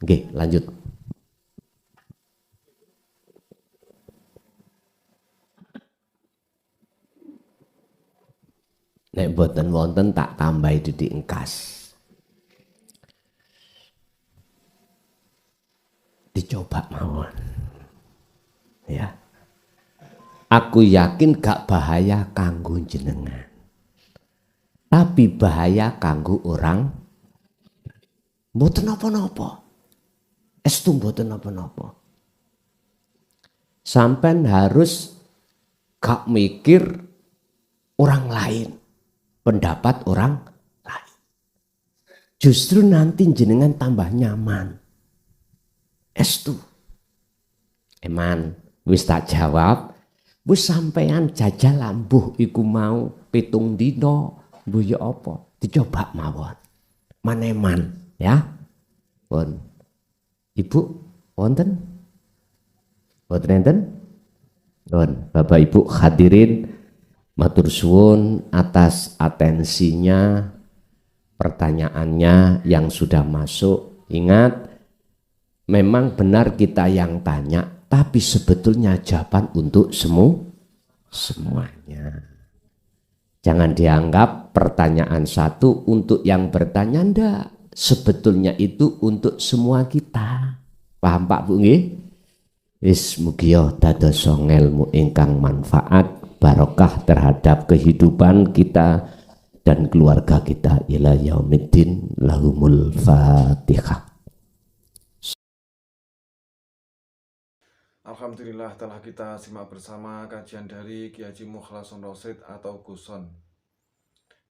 Oke, lanjut. Nek boten wonten tak tambahi didik engkas. Dicoba mawon. Ya. Aku yakin gak bahaya kanggo jenengan. Tapi bahaya kanggo orang mboten napa-napa. Estu mboten napa-napa. Sampai harus gak mikir orang lain, pendapat orang lain. Justru nanti jenengan tambah nyaman. Estu. Eman, wis tak jawab. Wis sampean jajal lambuh iku mau 7 dina. Bu ya apa? Dicoba mawon. Maneman ya. Pun. Ibu wonten? Wonten enten? Pun. Bapak Ibu hadirin matur suwun atas atensinya, pertanyaannya yang sudah masuk. Ingat, memang benar kita yang tanya, tapi sebetulnya jawaban untuk semuanya. Jangan dianggap pertanyaan satu untuk yang bertanya, ndak. Sebetulnya itu untuk semua kita. Paham Pak Bu nggih? Wis mugia dados ilmu ingkang manfaat, barokah terhadap kehidupan kita dan keluarga kita ila yaumiddin. Lahumul Fatihah. Alhamdulillah telah kita simak bersama kajian dari Kiai Haji Mukhlason Rosyid atau Guson,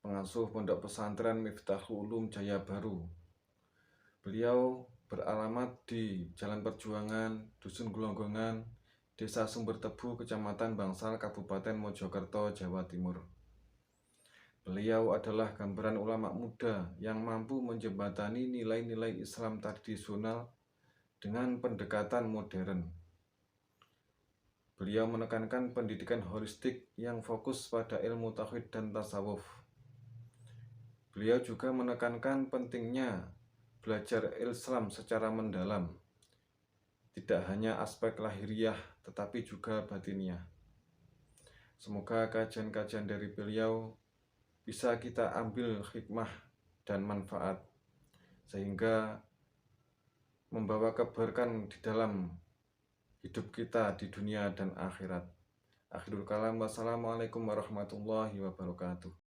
pengasuh Pondok Pesantren Miftahul Ulum Jaya Baru. Beliau beralamat di Jalan Perjuangan, Dusun Glonggongan, Desa Sumbertebu, Kecamatan Bangsal, Kabupaten Mojokerto, Jawa Timur. Beliau adalah gambaran ulama muda yang mampu menjembatani nilai-nilai Islam tradisional dengan pendekatan modern. Beliau menekankan pendidikan holistik yang fokus pada ilmu tauhid dan tasawuf. Beliau juga menekankan pentingnya belajar Islam secara mendalam, tidak hanya aspek lahiriah tetapi juga batiniah. Semoga kajian-kajian dari beliau bisa kita ambil hikmah dan manfaat, sehingga membawa keberkahan di dalam hidup kita di dunia dan akhirat. Akhirul kalam, wassalamualaikum warahmatullahi wabarakatuh.